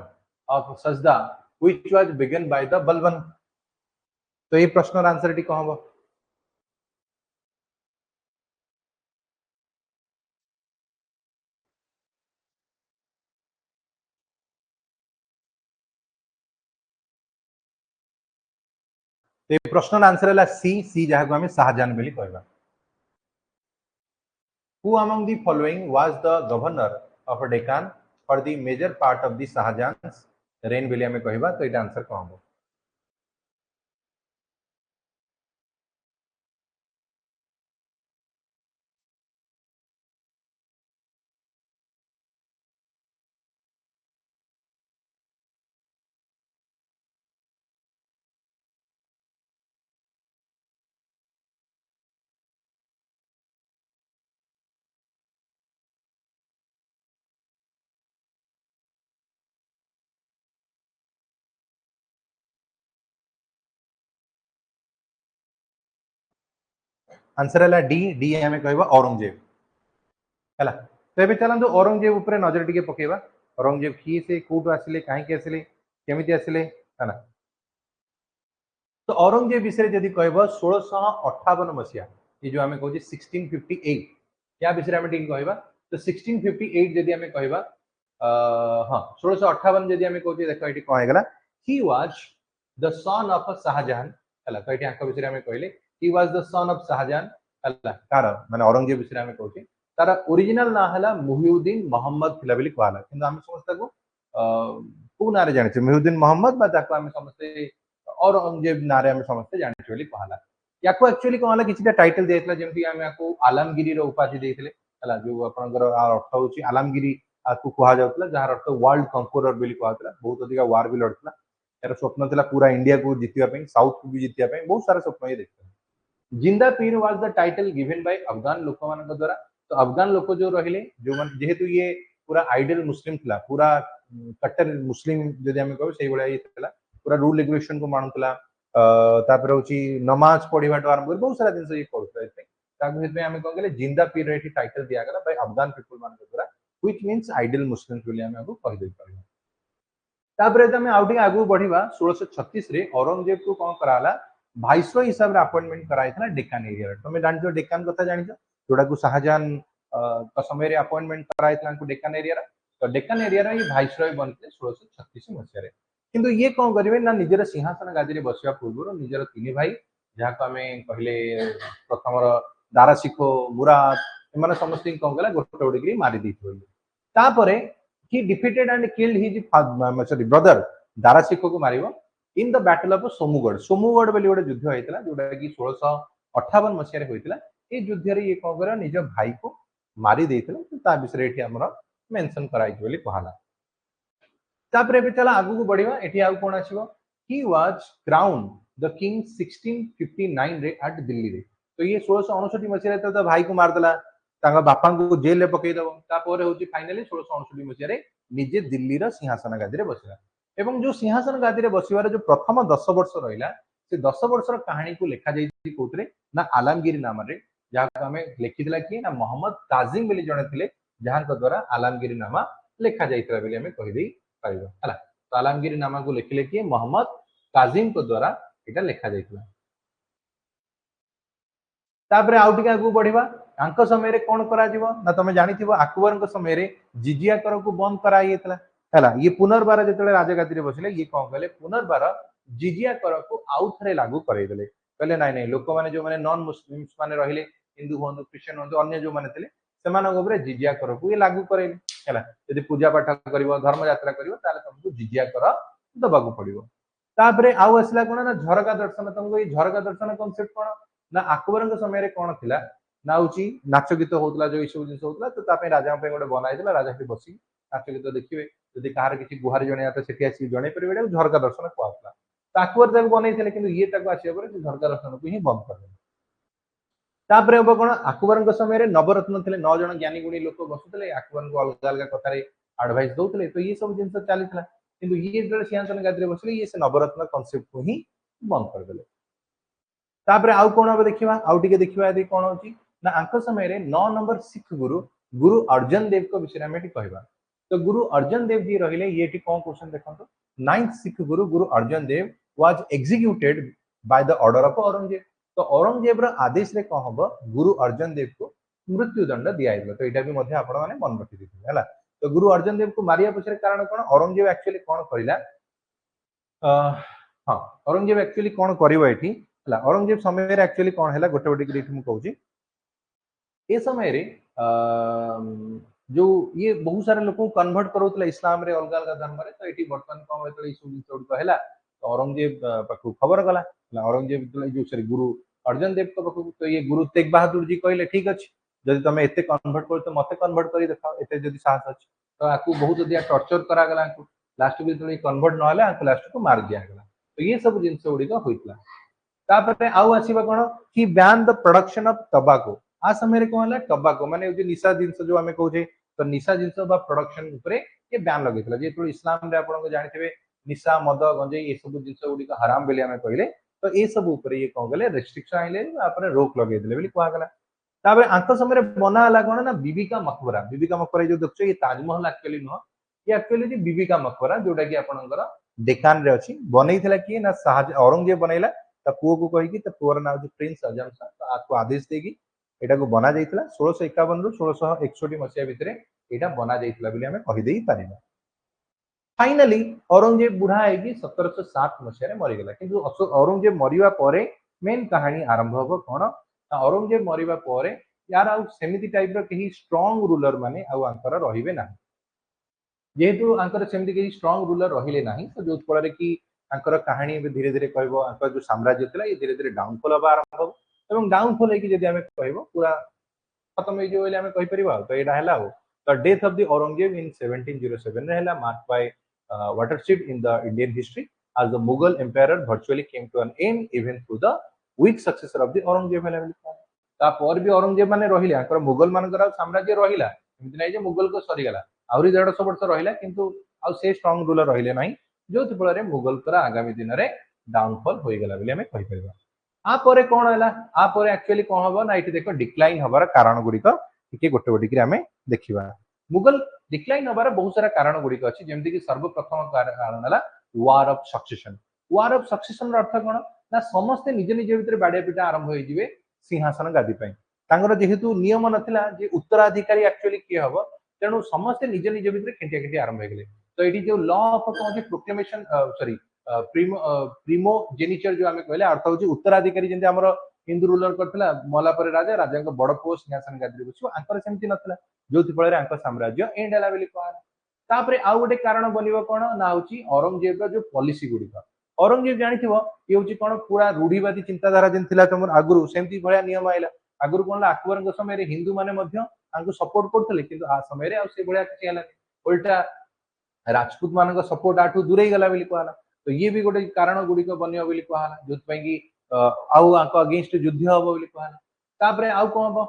of sajda which was begun by the Balban तो ये प्रश्न आंसर टी कहबो तो ये प्रश्न आंसर है सी सी जहाँ को हमें शाहजहां बेली कहबा Who among the following was the governor of Deccan for the major part of the Shahjahan's reign बेली हमें कहबा तो एटा आंसर कहबो आंसर है डी डी हमें कहबा औरंगजेब हला तो एबे चलंदो औरंगजेब ऊपर नजर टिके पकेबा औरंगजेब की से कोट आसिले काहे के आसिले केमिति आसिले हला तो औरंगजेब विषय जदि कहबो 1658 मसिया ये जो हमें कहू 1658 क्या विषय हमें टिके कहबा तो 1658 जदि हमें कहबा हां 1658 जदि हमें कहू देखो एटी कह गेला he was the son of Shah Jahan हला तो एटी आंक विषय हमें कहले he was the son of Shah Jahan हला कार माने औरंगजेब विषय हमें कहू तार ओरिजिनल ना हला मुहिउद्दीन मोहम्मद थिला बेली कहला किंतु हम समस्त को को नारे जानि छै मुहिउद्दीन मोहम्मद बा ताको हम समस्त औरंगजेब नारे हम समस्त जानि छै बेली कहला याको एक्चुअली कहला किछटा टाइटल देथला जेमति हम याको आलमगिरी रो उपाधि देथले हला जो आपनकर अर्थ होची आलमगिरी आकु कहा जाउतला जहार अर्थ वर्ल्ड कंकरर बेली कहतला बहुत अधिक वार भी लड़तला यार स्वप्न थिला पूरा इंडिया को जितिया पे साउथ को भी जितिया पे बहुत सारा स्वप्न ये देखते जिंदा पीर was the title given by Afghan लोक मान द्वारा तो अफगान लोक जो रहिले जो जेहेतु ये पूरा आइडियल मुस्लिम थिला पूरा कट्टर मुस्लिम जदि हम कहबो सेही बळा ये थिला पूरा रूल रेगुलेशन को मानुतला तापर होची नमाज पढ़िबाटो आरंभ कर बहुत सारा दिन ये पढ़ुतला एते ताकि हेतु हम कहन गेले जिंदा पीर रेटी टाइटल दिया गला बाय अफगान पीपल मान द्वारा व्हिच मींस आइडियल मुस्लिम बोली हम आगु कहि दे पारिबा तापर तमे आउटी आगु बढ़िबा 1636 रे औरंगजेब को कोन कराला भाइसरॉय हिसाब रे अपॉइंटमेंट कराइथला डेक्कन एरिया तमे जानजो डेक्कन कथा जानिछो जोड़ा को शाहजहां का समय रे अपॉइंटमेंट कराइथला को डेक्कन एरिया रे तो डेक्कन एरिया रे भाइसरॉय बनते 1636 मसिया रे किंतु ये कोन करिवे ना निजर सिंहासन गादी रे बसिया पूर्व निजर तीन भाई जहा को हमें कहले प्रथम दाराशिखो मुराद एमाने समस्त कोन गला गोटे गोटे गिरी मारी दैथो तापरे he defeated and killed his sorry brother दाराशिखो को मारिबो इन द बैटल ऑफ सोमुगढ़ बेली गोटे युद्ध होइतला जोटा कि 1658 मसिया रे होइतला ए युद्ध रे ये कोन करा निज भाई को मारी देइतला तो ता विषय एठी हमर मेंशन कराइ बेली कहला तापरे एबे चला आगु को बढ़िबा एठी आगु कोन आछिबो he was crown the king 1659 रे एट दिल्ली रे तो ये 1659 मसिया रे तो भाई को मार देला तांगा बापा को जेल रे पकई दबो तापर होची फाइनली 1659 मसिया रे निजे दिल्ली रा सिंहासन गादी रे बसिला एवं जो सिंहासन गादी रे बसिबार जो प्रथम 10 वर्ष रहिला से 10 वर्षर कहानी को लेखा जाई कोतरे ना आलमगिरी नाम रे जहा हमें लिखितला कि ना मोहम्मद काजिम बेली जणे थिले जहां को द्वारा आलमगिरी नामा लेखा जाइतला बेली हमें कहि देई पाइबो हला तो आलमगिरी नामा को लिखिले कि मोहम्मद काजिम को द्वारा एटा लेखा जाइतला तापरे आउटी आगु बढ़िबा आंक समय रे कोन करा जीवो ना तमे जानि थिबो अकबर को समय रे जिजिया कर को बंद करा येतला है ये पुनर्बार जो राजगादी बसिले ये कौन कहले पुनर्बार जिजिया कर को आउ थे लागू करदेले कहले नाई नाई लोक मैंने जो मैंने नॉन मुस्लिम्स माने रहिले हिंदू हूँ क्रिश्चियन हूँ अन्य जो मैंने थे जिजिया कर को ये लागू करेले है पूजा पाठ कर धर्म यात्रा कर तुमको जिजिया कर दबा पड़ो तापरे आउ आसला कौन ना झरका दर्शन तुमको ये झरका दर्शन कनसेप्ट कौन ना अकबर समय कौन थी ना हूँ नाच गीत होता जो सब जिन होता तो राजा गोटे बनाई राजा बस नाच गीत देखिए जदि कहार किसी गुहार जन तो से आसिक जन पारे झरका दर्शन कहला तो अकबर तक बनई कि ये आसवा झरका दर्शन को ही बंद कर तापर हम कौन अकबर समय नवरत्न थे 9 जन ज्ञानी गुणी लोक बसुले अकबर को अलग अलग कथार आडभाइस दौले तो ये सब जिन चली किंतु ये जो सिंहासन गादी बसले ये से नवरत्न कनसेप्ट को ही बंद करदे तापर आउ कौन हम देखा आउ टे देखा यदि कौन हो ना आंक समय 9 नंबर सिख गुरु गुरु अर्जन देव को विषय में कहवा तो गुरु अर्जन देव जी रहिले ये कौन क्वेश्चन देखो 9th Sikh guru Guru Arjan Dev was executed by the order of Aurangzeb तो औरंगजेब आदेश रे कौन हम गुरु अर्जन देव को मृत्युदंड दिया तो यहाँ भी आपण मन रखी है तो गुरु अर्जन देव को मारिया पछरे कारण कौन औरंगजेब एक्चुअली कौन करला हाँ औरंगजेब एक्चुअली कौन करिवो एठी औरंगजेब समय रे एक्चुअली कौन है गोटे गोटे करी मु कहूची ए समय रे जो ये बहुत सारे लोग कन्वर्ट करोतला इस्लाम रे अलग अलग धर्म रे तो एठी वर्तमान कौन होतले ई सब जिंस कहला तो औरंगजेब पाखु खबर गला औरंगजेब जो सॉरी गुरु अर्जन देव को पाखु तो ये गुरु तेग बहादुर जी कहले ठीक अछि जदि तमे एते कन्वर्ट कर तो मते कन्वर्ट करी देखाओ एते जदि साहस अछि तो आकु बहुत दिया टॉर्चर करा गला आकु लास्ट में जो कन्वर्ट न होला आकु लास्ट को मार दिया गला तो ये सब जिंस गुडी का होइतला तापर आउ आसीबा कोन कि ban the production of tobacco आ समय रे कोन होला टोबैको माने जो निशा जिंस जो हमें कहू तो निशा जिंस बा प्रोडक्शन ऊपर ये बैन लगेतला जे तो इस्लाम रे आपन को जानिथिबे निशा मद गंजे ये सब जिंस गुडी का हराम बेली हमें कहले तो ये सब ऊपर ये कौन गले रेस्ट्रिक्शन आइले आपरे रोक लगे देले बेली कहा गला तापर आंक समय बना हला कोन ना बीबी का मकबरा जो देखछो ये ताजमहल एक्चुअली न ये एक्चुअली जे बीबी का मकबरा जोटा कि आपनकर डेकान रे अछि बनैथिला कि ना औरंगजेब बनैला ता पुओ को कहि कि ता पुओर नाम प्रिंस अजम शाह तो आपको आदेश देगी एटा को बना जाइतला 1651 रु 1661 मसिया भितरे एटा बना जाइतला बिले हमें कहि देई पारिबा फाइनली औरंगजेब बुढ़ा है 1707 मसीह मरीगला कि औरंगजेब मरिबा परे मेन कहानी आरंभ हो कौन औरंगजेब मरिबा परे यार आउ सेमिति टाइप रो कहीं स्ट्रांग रूलर माने आउ आंकर रहिबे ना जेहेतु आंकर सेमिति कहीं स्ट्रांग रूलर रहिले नाही तो जो फल रे कि आंकर कहानी धीरे धीरे कहबो आंकर जो साम्राज्य थिला ये धीरे धीरे डाउनफॉल होबा आरंभ हो एवं डाउनफॉल है कि जदी हमें कहबो पूरा खत्म हो जो हमें कहि परिबा तो एडा हैला हो the death of the Aurangzeb in 1707 रे हैला mark by watershed in the Indian history as the Mughal emperor virtually came to an end even through the weak successor of the Aurangzeb तापर भी औरंगजेब माने रहिला आकर मुगल मानकर साम्राज्य रहिला एमति नै जे मुगल को सरी गला आउरी 150 वर्ष रहिला किंतु आ से स्ट्रांग रूलर रहिले नै जो फल रे मुगल कर आगामी दिन रे डाउनफॉल होई गला बेले हमें कहि परबा आ परे कोन हैला आ परे एक्चुअली कोन हबो ना इति देखो डिक्लाइन हबार कारण गुडी को टिके गोटे गोटे कि हमें देखिबा मुगल डिक्लाइन हबार बहुत सारा कारण गुडी अछि जेमति कि सर्वप्रथम कारण हला वार ऑफ सक्सेशन अर्थ कोन ना समस्त निज निज भीतर बाडिया पिटा आरंभ होई जिवे सिंहासन गादी पई तांगर जेहेतु नियम नथिला जे उत्तराधिकारी एक्चुअली के हबो तेनु समस्त निज निज भीतर खिंटिया खिंटिया आरंभ हो गेले तो एटी जो लॉ ऑफ कोन प्रोक्लेमेशन सॉरी प्रीमोजेनिचर जो हमें कहले अर्थ होची उत्तराधिकारी जेंति हमर हिंदू रूलर करथिला मला पर राजा राजा को बड़ पो सिंहासन गादी बसियो आंकर सेमति नथिला जोति फल रे आंकर साम्राज्य एंड हला बेली कहला तापरे आउ गोटे कारण बनिबो कोन ना होची औरंगजेब जो पॉलिसी गुडी औरंगजेब जानिथिबो ये होची कोन पूरा रूढ़ीवादी चिंताधारा जेन थिला तमर आगुरु सेमति भया नियम आइला आगुरु कोन अकबर के समय रे हिंदू माने मध्य आंको सपोर्ट करथले किंतु आ समय रे आ से भया किछ हला उल्टा राजपूत मान का सपोर्ट आठू दूरे गला बेली कहला तो ये भी गोटे कारण गुडी को बनियो बेली कहला जोत पई कि आउ आंको अगेंस्ट युद्ध हबो बेली कहला तापरे आउ कोन हबो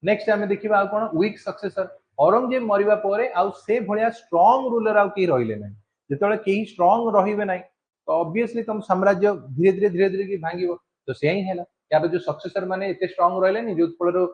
नेक्स्ट हमें देखिबा आउ कोन वीक सक्सेसर औरंगजेब मरिबा परे आउ से भया स्ट्रांग रूलर आउ की रहिले नै जेतले केही स्ट्रांग रहिबे नै तो ऑब्वियसली तुम साम्राज्य धीरे धीरे की भांगिबो तो से ही हैला यार जो सक्सेसर माने एते स्ट्रांग रहले नि जो फल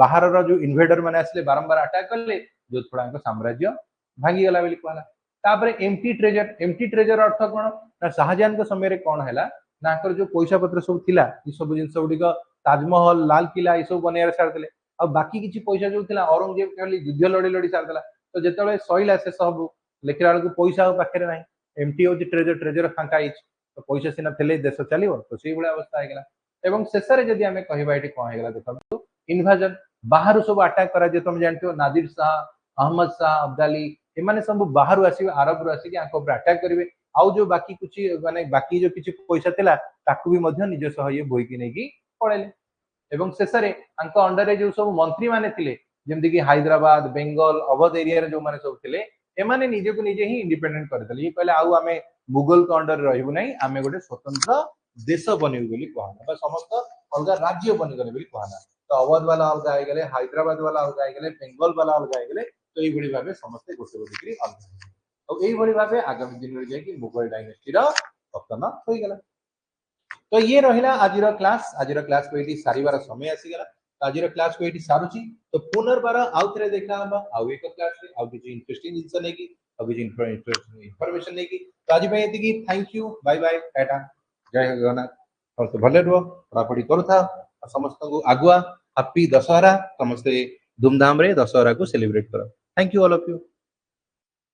बाहर रो जो इन्वेडर माने आसले बारंबार अटैक करले जो थोड़ा आंको साम्राज्य भांगी गला बेली कहला तापरे एम्प्टी ट्रेजर अर्थ कोन ना शाहजहां के समय रे कोन हैला ना आंकर जो पैसा पत्र सब थिला ई सब जिंस गुडी को ताजमहल लाल किला ई सब बनेयर सार देले अब बाकी किछि पैसा जो थिला औरंगजेब खाली युद्ध लड़ी लड़ी सार देला तो जेतले सइला से सब लिखला बेलू पैसा पाखे ना एमटी हो ट्रेजर ट्रेजर फांका तो पैसा सीना थे देश चलो तो से भाया अवस्था होगा एवं शेष में जब आम कहवा ये कौन होगा देखो इनभाजन बाहर सब आटाक करा तुम जानते नादिर शाह अहमद शाह अब्दाली एमाने सब बाहर आसवे आरब रु आसिक आटाक करेंगे आउ जो बाकी कुछ माने बाकी जो किसी पैसा थिला ताकू भी निज सह ये बोईकी नहीं पड़ेले एवं शेष में अंडर जो सब मंत्री माने थिले जमती कि हैदराबाद बेंगल अवध एरिया जो माने सब थिले एमाने निजे को निजे ही इंडिपेंडेंट करदेले ये कहले आउ आमे मुगल को अंडर रहबु नहीं आमे गोटे स्वतंत्र देश बनबु बोली कहना समस्त अलग राज्य बनीगले बोली कहना तो अवध वाला अलग हो गए हैदराबाद वाला अलग हो गए बेंगल वाला अलग हो गए तो ये भाव समस्ते गोटे गोटे अलग और ये भाव आगामी दिन में जाकि मुगल डायनेस्टी पतन हो गला तो ये रहा आज क्लास को ये सारिबार समय आसीगला तो आज क्लास को ये सारूची तो पुनर्बार आउ थे देखा आउ एक क्लास आउ किसी इंटरेस्टिंग जिन नहीं किसी इनफॉरमेशन नहीं तो आज ये thank you bye bye tata जय जगन्नाथ समस्त भले रुह पढ़ापढ़ी करूथा समस्त को आगुआ हैप्पी दशहरा समस्ते धूमधाम रे दशहरा को सेलिब्रेट करो thank you all of you.